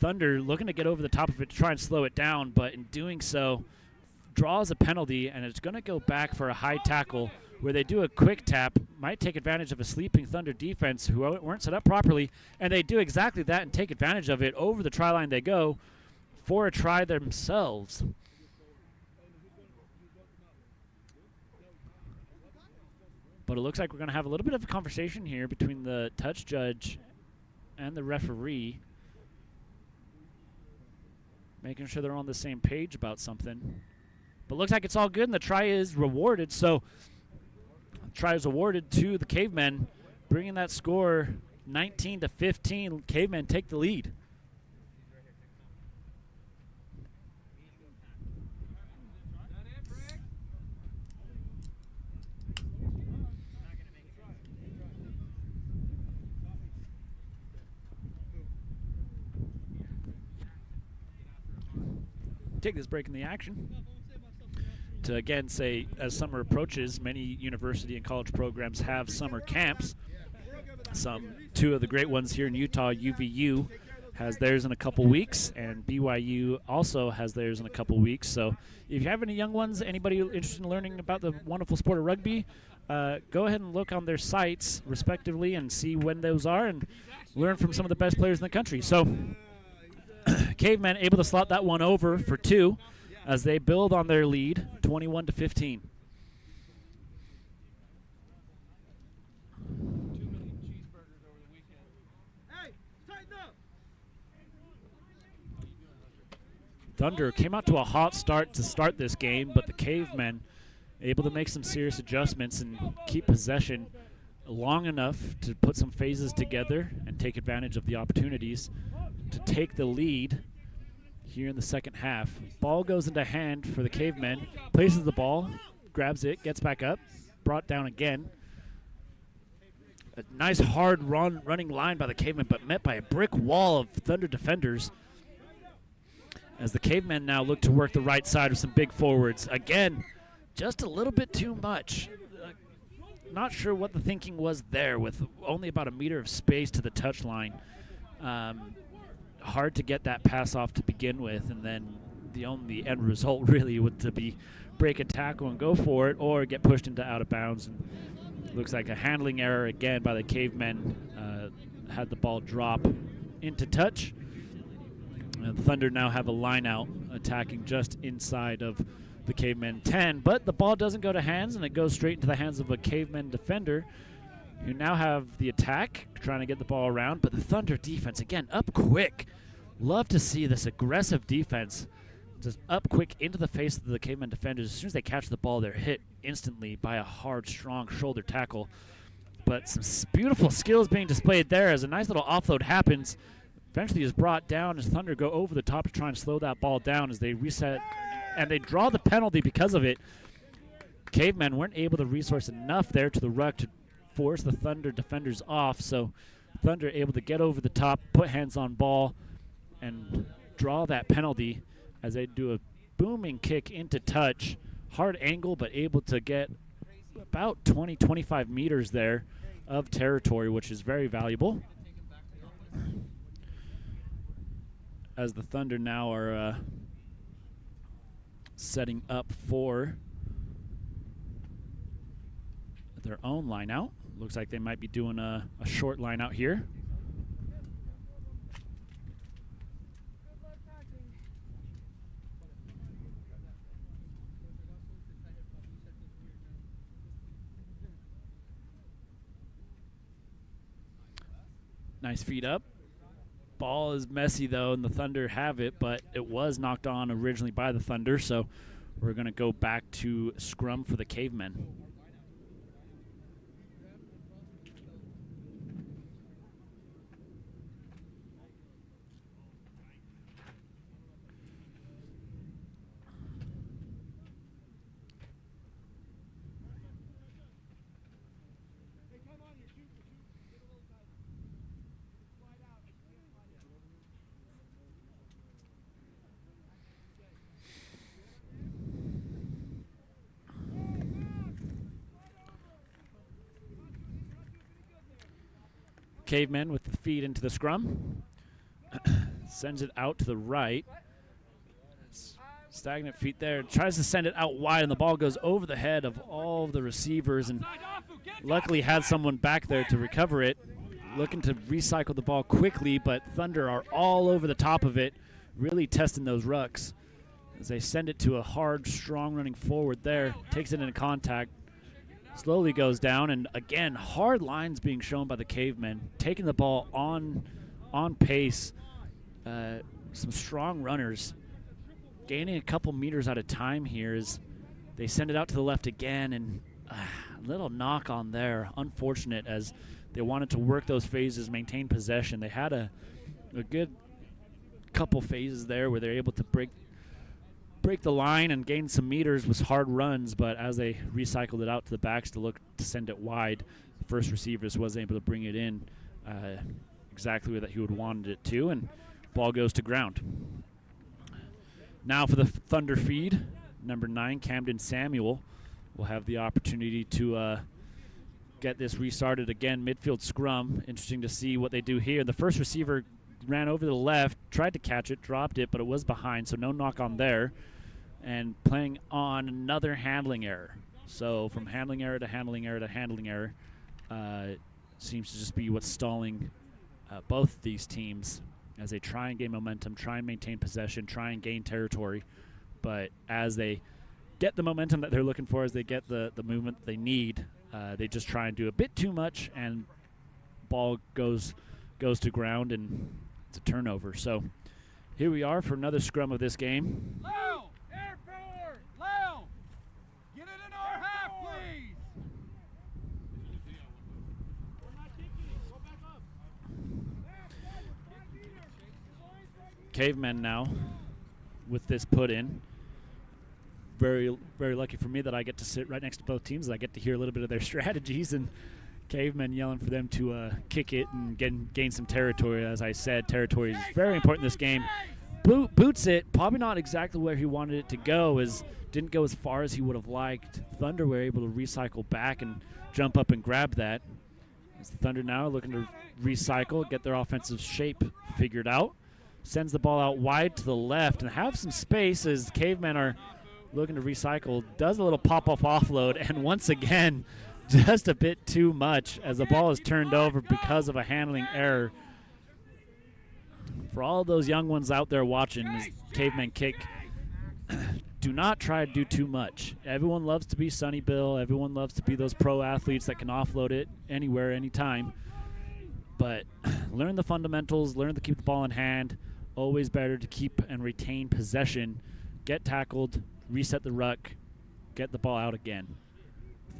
Thunder looking to get over the top of it to try and slow it down, but in doing so, draws a penalty, and it's going to go back for a high tackle where they do a quick tap, might take advantage of a sleeping Thunder defense who weren't set up properly, and they do exactly that and take advantage of it. Over the try line they go for a try themselves. But it looks like we're going to have a little bit of a conversation here between the touch judge and the referee, making sure they're on the same page about something. But looks like it's all good, and the try is rewarded. So try is awarded to the Cavemen, bringing that score 19-15. Cavemen take the lead. Take this break in the action. to again say, as summer approaches, many university and college programs have summer camps. Two of the great ones here in Utah, UVU has theirs in a couple weeks, and BYU also has theirs in a couple weeks. So if you have any young ones, anybody interested in learning about the wonderful sport of rugby, go ahead and look on their sites respectively and see when those are and learn from some of the best players in the country. So Cavemen able to slot that one over for 2 as they build on their lead, 21-15. 2 million cheeseburgers over the weekend. Hey, tighten up! Thunder came out to a hot start to start this game, but the Cavemen able to make some serious adjustments and keep possession long enough to put some phases together and take advantage of the opportunities to take the lead here in the second half. Ball goes into hand for the Cavemen, places the ball, grabs it, gets back up, brought down again. A nice hard running line by the Cavemen, but met by a brick wall of Thunder defenders as the Cavemen now look to work the right side with some big forwards. Again, just a little bit too much. Not sure what the thinking was there with only about a meter of space to the touch line. Hard to get that pass off to begin with, and then the only end result really would to be break a tackle and go for it or get pushed into out of bounds. And looks like a handling error again by the Cavemen. Had the ball drop into touch. The Thunder now have a line out attacking just inside of the Cavemen 10, but the ball doesn't go to hands, and it goes straight into the hands of a Cavemen defender. You now have the attack trying to get the ball around, but the Thunder defense, again, up quick. Love to see this aggressive defense just up quick into the face of the Cavemen defenders. As soon as they catch the ball, they're hit instantly by a hard, strong shoulder tackle. But some beautiful skills being displayed there as a nice little offload happens. Eventually is brought down as Thunder go over the top to try and slow that ball down as they reset, and they draw the penalty because of it. Cavemen weren't able to resource enough there to the ruck to force the Thunder defenders off, so Thunder able to get over the top, put hands on ball, and draw that penalty as they do a booming kick into touch. Hard angle, but able to get about 20, 25 meters there of territory, which is very valuable. As the Thunder now are setting up for their own line out. Looks like they might be doing a short line out here. Nice feed up. Ball is messy though, and the Thunder have it, but it was knocked on originally by the Thunder, so we're going to go back to scrum for the Cavemen. Cavemen with the feed into the scrum. Sends it out to the right. Stagnant feet there. Tries to send it out wide, and the ball goes over the head of all of the receivers, and luckily had someone back there to recover it. Looking to recycle the ball quickly, but Thunder are all over the top of it, really testing those rucks. As they send it to a hard, strong running forward there. Takes it into contact. Slowly goes down, and again, hard lines being shown by the Cavemen, taking the ball on pace. Some strong runners, gaining a couple meters at a time here as they send it out to the left again, and a little knock on there. Unfortunate, as they wanted to work those phases, maintain possession. They had a good couple phases there where they're able to break the line and gain some meters with hard runs, but as they recycled it out to the backs to look to send it wide, the first receiver just wasn't able to bring it in exactly where that he would wanted it to, and ball goes to ground. Now for the Thunder feed. number 9, Camden Samuel, will have the opportunity to get this restarted again. Midfield scrum. Interesting to see what they do here. The first receiver ran over to the left, tried to catch it, dropped it, but it was behind, so no knock on there. And playing on another handling error. So from handling error to handling error to handling error seems to just be what's stalling both these teams as they try and gain momentum, try and maintain possession, try and gain territory. But as they get the momentum that they're looking for, as they get the movement they need, they just try and do a bit too much, and ball goes to ground, and it's a turnover. So here we are for another scrum of this game. Low! Air forward! Low! Get it in our half, please! Cavemen now with this put in. Very, very lucky for me that I get to sit right next to both teams. I get to hear a little bit of their strategies, and Cavemen yelling for them to kick it and gain some territory. As I said, territory is very important in this game. Boots it, probably not exactly where he wanted it to go, as didn't go as far as he would have liked. Thunder were able to recycle back and jump up and grab that. As the Thunder now looking to recycle, get their offensive shape figured out. Sends the ball out wide to the left and have some space as Cavemen are looking to recycle. Does a little pop-off offload, and once again, just a bit too much as the ball is turned over because of a handling error. For all those young ones out there watching this Cavemen kick, do not try to do too much. Everyone loves to be Sonny Bill. Everyone loves to be those pro athletes that can offload it anywhere, anytime. But learn the fundamentals, learn to keep the ball in hand. Always better to keep and retain possession. Get tackled, reset the ruck, get the ball out again.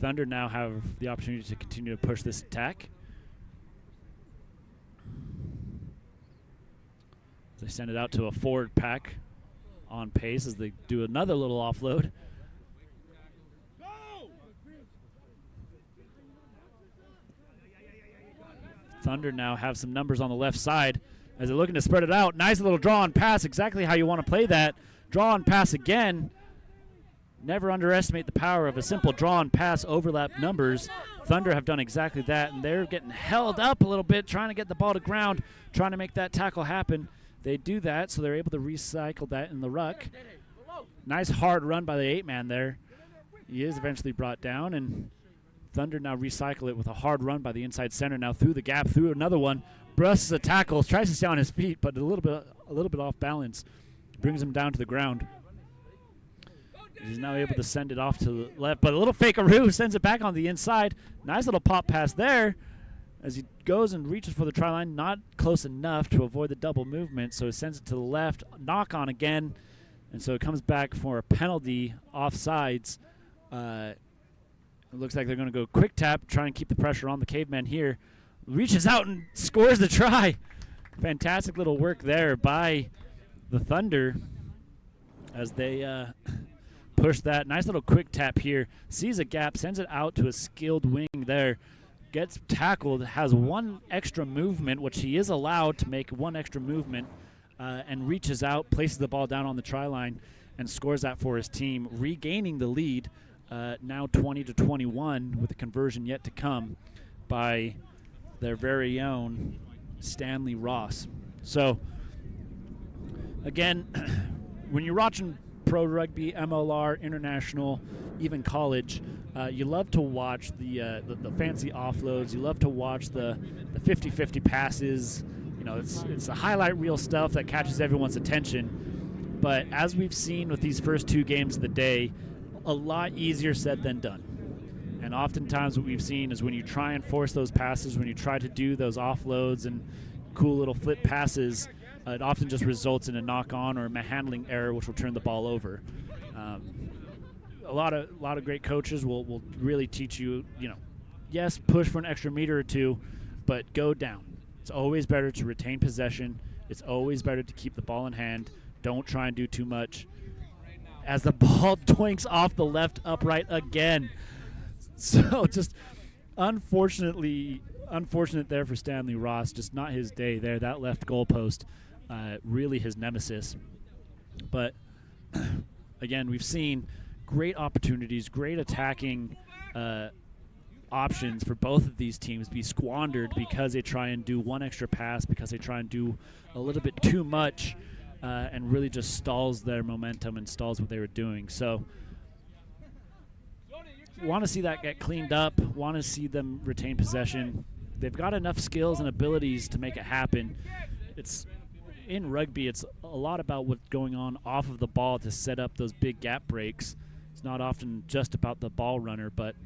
Thunder now have the opportunity to continue to push this attack. They send it out to a forward pack on pace as they do another little offload. Thunder now have some numbers on the left side as they're looking to spread it out. Nice little draw and pass, exactly how you want to play that. Draw and pass again. Never underestimate the power of a simple draw and pass overlap numbers. Thunder have done exactly that, and they're getting held up a little bit, trying to get the ball to ground, trying to make that tackle happen. They do that, so they're able to recycle that in the ruck. Nice hard run by the 8-man there. He is eventually brought down, and Thunder now recycle it with a hard run by the inside center. Now through the gap, through another one. Brusts a tackle, tries to stay on his feet, but a little bit off balance. Brings him down to the ground. He's now able to send it off to the left, but a little fakearoo sends it back on the inside. Nice little pop pass there as he goes and reaches for the try line. Not close enough to avoid the double movement, so he sends it to the left. Knock on again, and so it comes back for a penalty offsides. It looks like they're going to go quick tap, try and keep the pressure on the Cavemen here. Reaches out and scores the try. Fantastic little work there by the Thunder as they push that. Nice little quick tap here. Sees a gap, sends it out to a skilled wing there. Gets tackled, has one extra movement, which he is allowed to make one extra movement, and reaches out, places the ball down on the try line, and scores that for his team, regaining the lead, now 20-21, with a conversion yet to come by their very own Stanley Ross. So, again, when you're watching pro rugby, MLR, international, even college, you love to watch the fancy offloads. You love to watch the 50-50 passes. You know, it's the highlight reel stuff that catches everyone's attention. But as we've seen with these first two games of the day, a lot easier said than done. And oftentimes what we've seen is when you try and force those passes, when you try to do those offloads and cool little flip passes, it often just results in a knock-on or a handling error, which will turn the ball over. A lot of great coaches will really teach you, yes, push for an extra meter or two, but go down. It's always better to retain possession. It's always better to keep the ball in hand. Don't try and do too much. As the ball doinks off the left upright again. So just unfortunate there for Stanley Ross. Just not his day there. That left goalpost, really his nemesis. But again, we've seen great opportunities, great attacking options for both of these teams be squandered because they try and do one extra pass, because they try and do a little bit too much, and really just stalls their momentum and stalls what they were doing. So want to see that get cleaned up, want to see them retain possession. They've got enough skills and abilities to make it happen. It's in rugby, it's a lot about what's going on off of the ball to set up those big gap breaks. It's not often just about the ball runner, but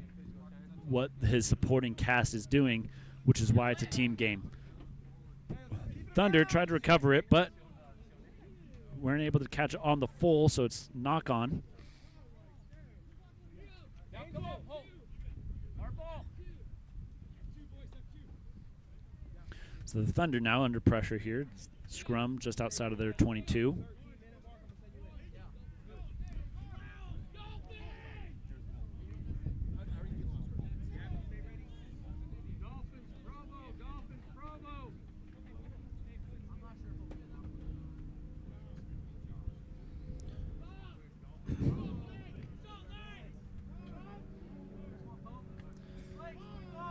what his supporting cast is doing, which is why it's a team game. Thunder tried to recover it, but weren't able to catch it on the full, so it's knock on. So the Thunder now under pressure here. Scrum just outside of their 22.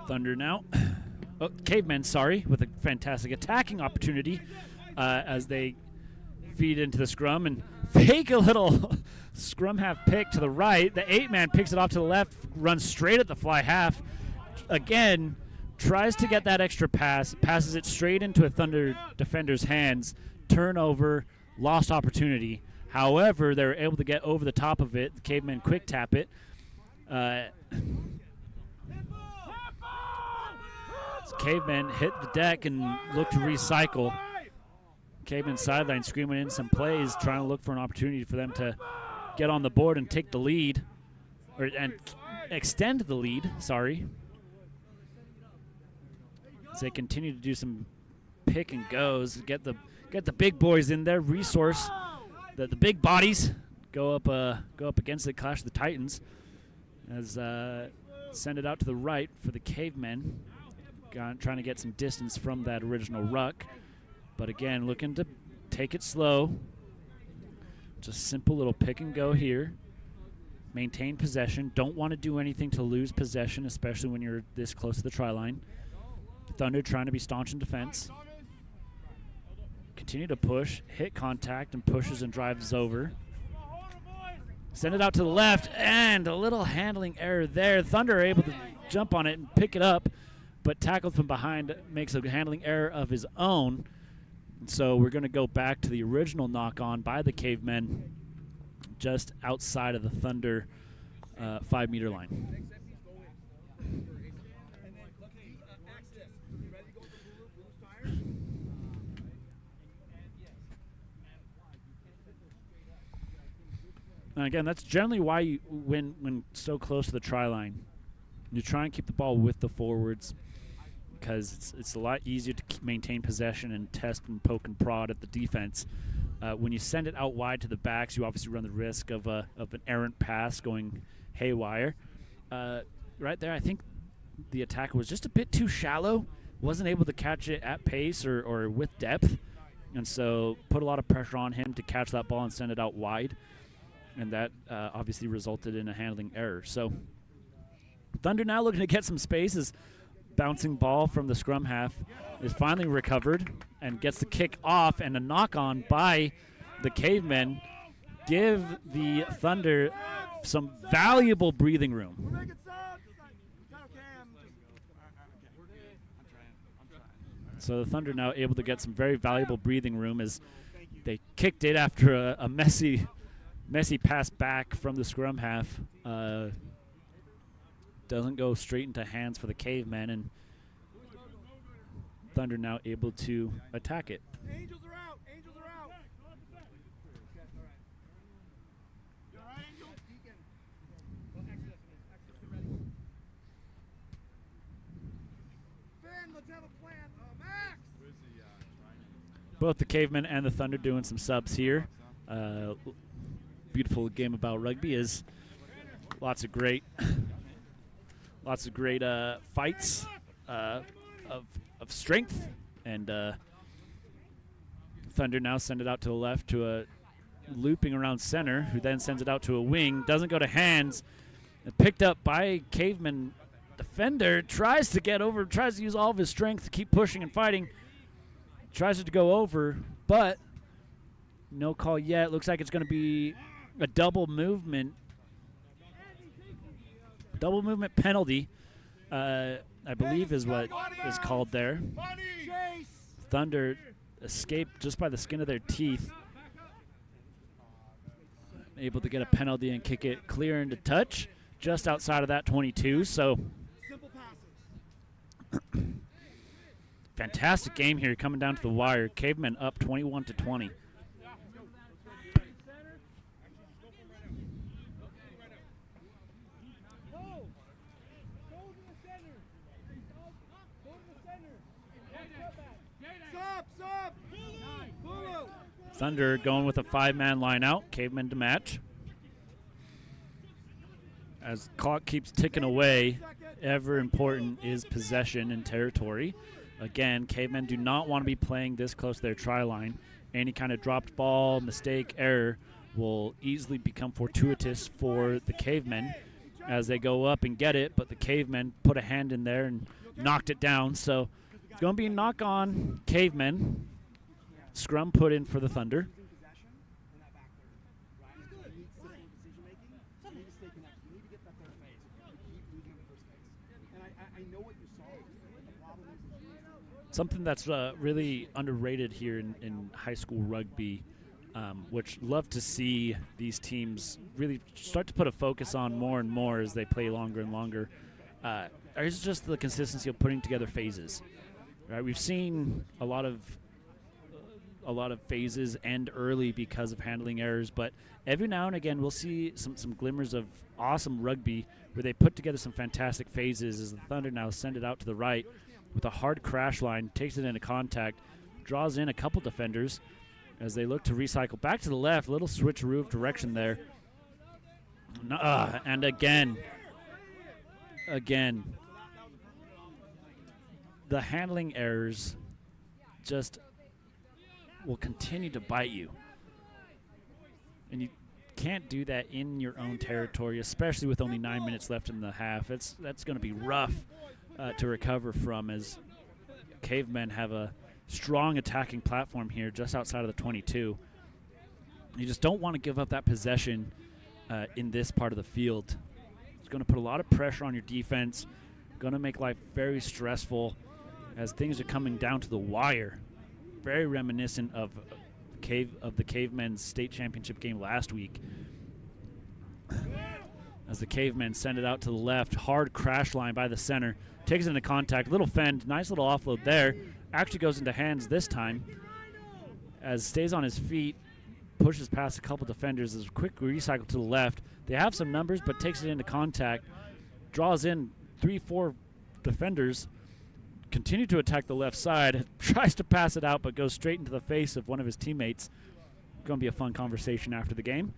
Thunder now. Oh, Cavemen, sorry, with a fantastic attacking opportunity as they feed into the scrum and fake a little scrum half pick to the right. The 8-man picks it off to the left, runs straight at the fly half. Again, tries to get that extra pass, passes it straight into a Thunder defender's hands. Turnover, lost opportunity. However, they were able to get over the top of it. The Cavemen quick tap it. Cavemen hit the deck and look to recycle. Cavemen sideline screaming in some plays, trying to look for an opportunity for them to get on the board and take the lead, and extend the lead, sorry. As they continue to do some pick and goes, get the big boys in there, resource the big bodies, go up against the Clash of the Titans, as send it out to the right for the Cavemen. Trying to get some distance from that original ruck. But again, looking to take it slow. Just simple little pick and go here. Maintain possession. Don't want to do anything to lose possession, especially when you're this close to the try line. Thunder trying to be staunch in defense. Continue to push, hit contact, and pushes and drives over. Send it out to the left, and a little handling error there. Thunder are able to jump on it and pick it up, but tackled from behind makes a handling error of his own. And so we're going to go back to the original knock-on by the Cavemen just outside of the Thunder 5-meter line. And again, that's generally why you, when so close to the try line, you try and keep the ball with the forwards, because it's a lot easier to maintain possession and test and poke and prod at the defense. When you send it out wide to the backs, you obviously run the risk of an errant pass going haywire. Right there, I think the attacker was just a bit too shallow, wasn't able to catch it at pace or with depth, and so put a lot of pressure on him to catch that ball and send it out wide, and that obviously resulted in a handling error. So Thunder now looking to get some spaces. Bouncing ball from the scrum half is finally recovered and gets the kick off, and a knock-on by the Cavemen give the Thunder some valuable breathing room. So the Thunder now able to get some very valuable breathing room as they kicked it after a messy pass back from the scrum half. Doesn't go straight into hands for the Cavemen, and Thunder now able to attack it. Angels are out. Angels are out. You all right, Angel? Finn, let's have a plan. Max! Both the Cavemen and the Thunder doing some subs here. Beautiful game about rugby is lots of great fights of strength, and Thunder now send it out to the left to a looping around center, who then sends it out to a wing. Doesn't go to hands. Picked up by Cavemen defender. Tries to get over. Tries to use all of his strength to keep pushing and fighting. Tries it to go over, but no call yet. Looks like it's going to be a double movement. Double movement penalty, I believe is what is called there. Thunder escaped just by the skin of their teeth. Able to get a penalty and kick it clear into touch, just outside of that 22. So, fantastic game here, coming down to the wire. Cavemen up 21-20. Thunder going with a 5-man line out. Cavemen to match. As clock keeps ticking away, ever important is possession and territory. Again, Cavemen do not want to be playing this close to their try line. Any kind of dropped ball, mistake, error will easily become fortuitous for the Cavemen as they go up and get it, but the Cavemen put a hand in there and knocked it down. So it's going to be a knock on Cavemen. Scrum put in for the Thunder. Something that's really underrated here in high school rugby, which love to see these teams really start to put a focus on more and more as they play longer and longer, is just the consistency of putting together phases. Right, we've seen a lot of phases end early because of handling errors, but every now and again we'll see some glimmers of awesome rugby where they put together some fantastic phases as the Thunder now send it out to the right with a hard crash line, takes it into contact, draws in a couple defenders as they look to recycle back to the left, little switcheroo of direction there. And again, the handling errors just will continue to bite you. And you can't do that in your own territory, especially with only 9 minutes left in the half. That's going to be rough to recover from, as Cavemen have a strong attacking platform here just outside of the 22. You just don't want to give up that possession in this part of the field. It's going to put a lot of pressure on your defense, going to make life very stressful as things are coming down to the wire. Very reminiscent of the Cavemen's state championship game last week. As the Cavemen send it out to the left, hard crash line by the center, takes it into contact, little fend, nice little offload there, actually goes into hands this time, as stays on his feet, pushes past a couple defenders, is a quick recycle to the left. They have some numbers, but takes it into contact, draws in 3-4 defenders, continue to attack the left side, tries to pass it out, but goes straight into the face of one of his teammates. Going to be a fun conversation after the game.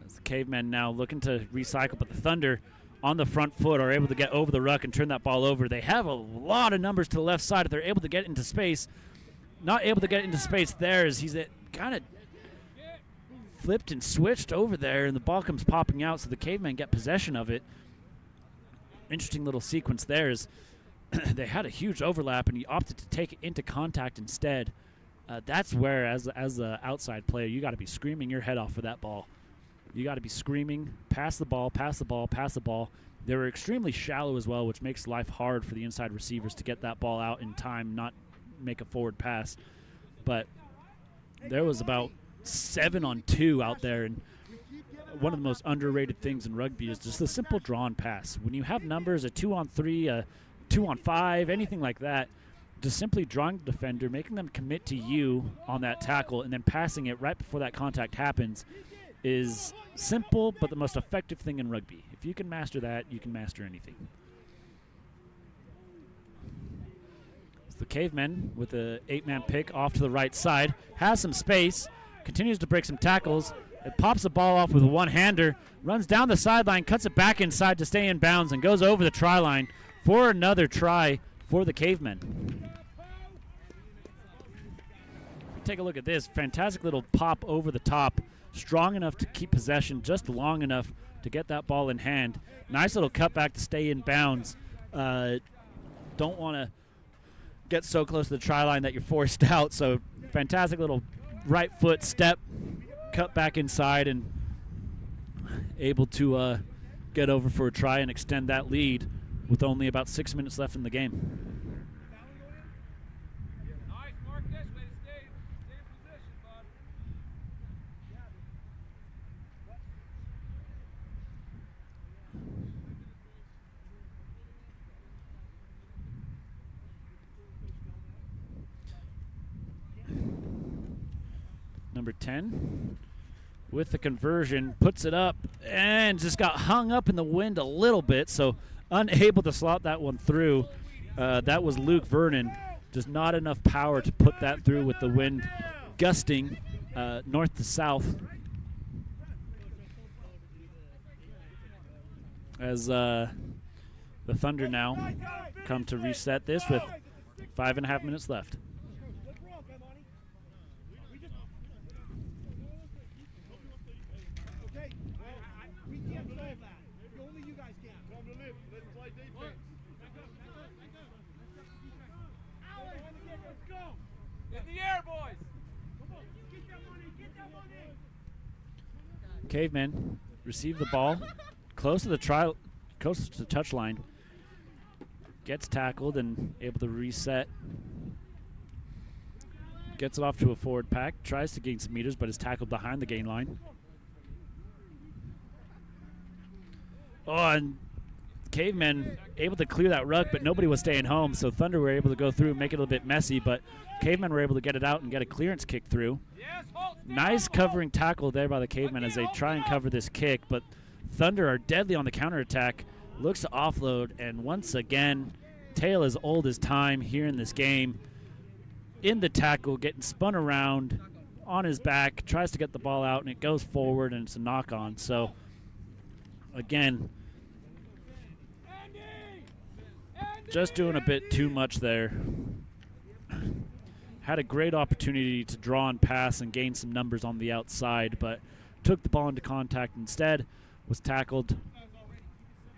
As the Cavemen now looking to recycle, but the Thunder on the front foot are able to get over the ruck and turn that ball over. They have a lot of numbers to the left side if they're able to get into space. Not able to get into space there as he's kind of flipped and switched over there, and the ball comes popping out, so the Cavemen get possession of it. Interesting little sequence there is they had a huge overlap, and he opted to take it into contact instead. That's where, as an outside player, you got to be screaming your head off for that ball. You got to be screaming, pass the ball, pass the ball, pass the ball. They were extremely shallow as well, which makes life hard for the inside receivers to get that ball out in time, not make a forward pass. But there was about 7-on-2 out there, and one of the most underrated things in rugby is just the simple drawn pass. When you have numbers, a 2-on-3, a 2-on-5, anything like that, just simply drawing the defender, making them commit to you on that tackle, and then passing it right before that contact happens is simple but the most effective thing in rugby. If you can master that, you can master anything. So the Cavemen with a 8-man pick off to the right side, has some space, continues to break some tackles. It pops the ball off with a one-hander, runs down the sideline, cuts it back inside to stay in bounds, and goes over the try line for another try for the Cavemen. take a look at this. Fantastic little pop over the top. Strong enough to keep possession, just long enough to get that ball in hand. Nice little cutback to stay in bounds. Don't want to get so close to the try line that you're forced out. So fantastic little right foot step, cut back inside, and able to get over for a try and extend that lead with only about 6 minutes left in the game. Nice, Marcus. Way to stay in position, bud. Number 10 with the conversion, puts it up and just got hung up in the wind a little bit, so unable to slot that one through. That was Luke Vernon. Just not enough power to put that through with the wind gusting north to south. As the Thunder now come to reset this with 5.5 minutes left. In the air, boys. Cavemen receive the ball close to the touch line. Gets tackled and able to reset. Gets it off to a forward pack. Tries to gain some meters, but is tackled behind the gain line. Oh, and Cavemen able to clear that ruck, but nobody was staying home, so Thunder were able to go through and make it a little bit messy, but Cavemen were able to get it out and get a clearance kick through. Nice covering tackle there by the Cavemen as they try and cover this kick, but Thunder are deadly on the counterattack. Looks to offload, and once again, tale as old as time here in this game. In the tackle, getting spun around on his back, tries to get the ball out, and it goes forward, and it's a knock-on. So, again, just doing a bit too much there. Had a great opportunity to draw and pass and gain some numbers on the outside, but took the ball into contact instead, was tackled,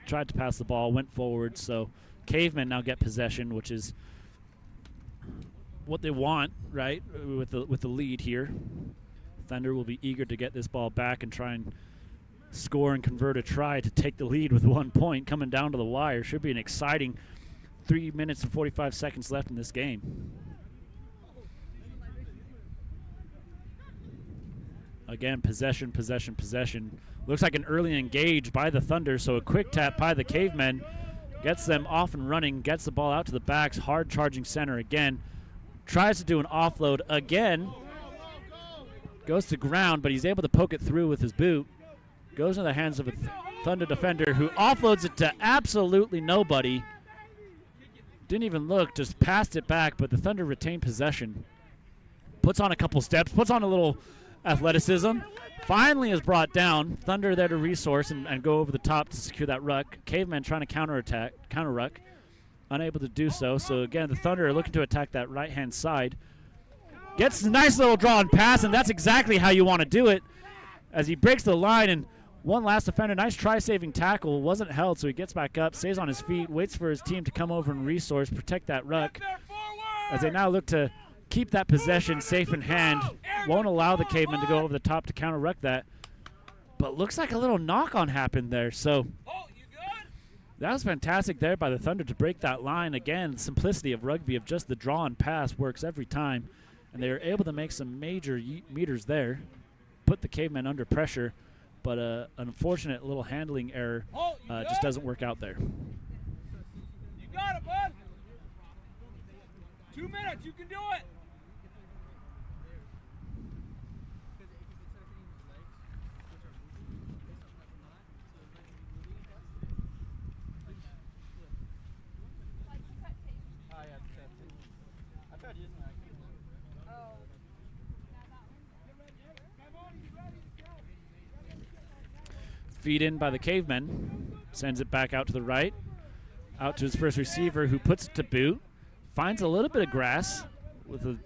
tried to pass the ball, went forward. So Cavemen now get possession, which is what they want, right, with the lead here. Thunder will be eager to get this ball back and try and score and convert a try to take the lead with 1 point coming down to the wire. Should be an exciting 3 minutes and 45 seconds left in this game. Again, possession, possession, possession. Looks like an early engage by the Thunder, so a quick tap by the Cavemen gets them off and running, gets the ball out to the backs, hard charging center again. Tries to do an offload again. Goes to ground, but he's able to poke it through with his boot. Goes into the hands of a Thunder defender who offloads it to absolutely nobody. Didn't even look, just passed it back, but the Thunder retained possession. Puts on a couple steps, puts on a little athleticism. Finally is brought down. Thunder there to resource and go over the top to secure that ruck. Cavemen trying to counter ruck. Unable to do so. So again, the Thunder are looking to attack that right-hand side. Gets a nice little draw and pass, and that's exactly how you want to do it. As he breaks the line, and one last defender, nice try-saving tackle, wasn't held, so he gets back up, stays on his feet, waits for his team to come over and resource, protect that ruck. As they now look to keep that possession safe in hand, won't allow the Cavemen to go over the top to counter-ruck that. But looks like a little knock-on happened there, so that was fantastic there by the Thunder to break that line. Again, the simplicity of rugby of just the draw and pass works every time, and they were able to make some major meters there, put the Cavemen under pressure, but an unfortunate little handling error just doesn't work out there. You got it, bud. 2 minutes, you can do it. Feed in by the Cavemen. Sends it back out to the right. Out to his first receiver, who puts it to boot. Finds a little bit of grass with a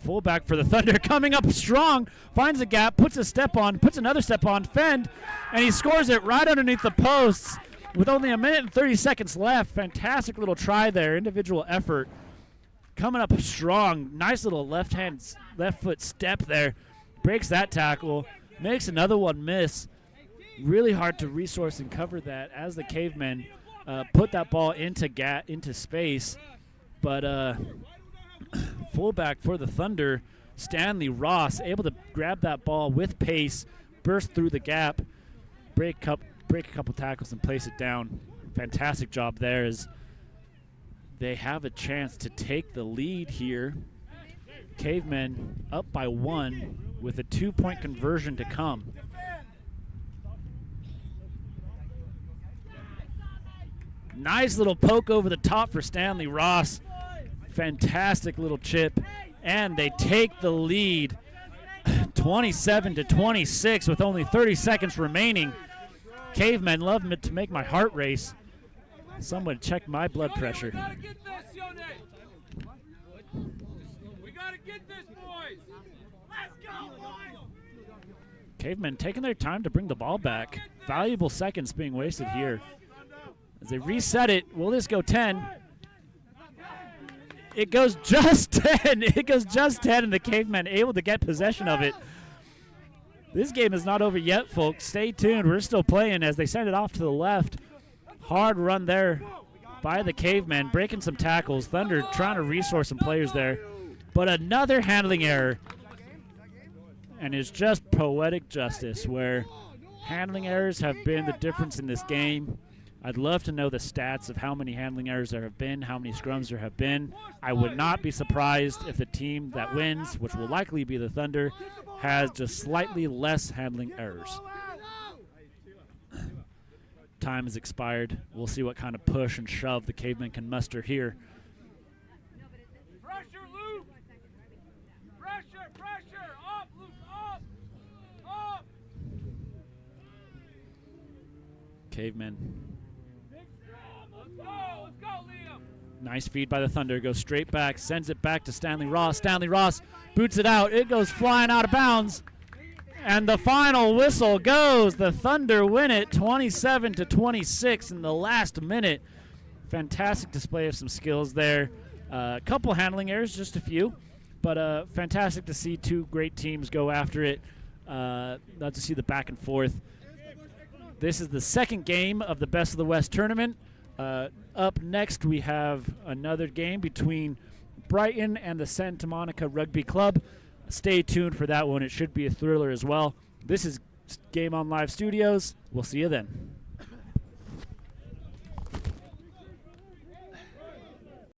Fullback for the Thunder coming up strong, finds a gap, puts a step on, puts another step on, fend, and he scores it right underneath the posts with only 1:30 seconds left. Fantastic little try there, individual effort. Coming up strong, nice little left foot step there. Breaks that tackle, makes another one miss. Really hard to resource and cover that as the Cavemen put that ball into space. But fullback for the Thunder, Stanley Ross, able to grab that ball with pace, burst through the gap, break a couple tackles and place it down. Fantastic job there as they have a chance to take the lead here. Cavemen up by 1 with a 2-point conversion to come. Nice little poke over the top for Stanley Ross. Fantastic little chip. And they take the lead 27-26 with only 30 seconds remaining. Cavemen love to make my heart race. Someone check my blood pressure. We gotta get this, Yone. We gotta get this, boys. Let's go, boys. Cavemen taking their time to bring the ball back. Valuable seconds being wasted here. As they reset it, will this go 10? It goes just 10. It goes just 10, and the Cavemen able to get possession of it. This game is not over yet, folks. Stay tuned. We're still playing as they send it off to the left. Hard run there by the Cavemen, breaking some tackles. Thunder trying to resource some players there. But another handling error. And it's just poetic justice where handling errors have been the difference in this game. I'd love to know the stats of how many handling errors there have been, how many scrums there have been. I would not be surprised if the team that wins, which will likely be the Thunder, has just slightly less handling errors. Time has expired. We'll see what kind of push and shove the Cavemen can muster here. Pressure, Luke. Pressure, pressure. Up, Luke, up. Up. Cavemen. Let's go, Liam. Nice feed by the Thunder. Goes straight back, sends it back to Stanley Ross. Stanley Ross boots it out. It goes flying out of bounds. And the final whistle goes. The Thunder win it 27-26 in the last minute. Fantastic display of some skills there. A couple handling errors, just a few. But fantastic to see two great teams go after it. Love to see the back and forth. This is the second game of the Best of the West tournament. Up next, we have another game between Brighton and the Santa Monica Rugby Club. Stay tuned for that one. It should be a thriller as well. This is Game On Live Studios. We'll see you then.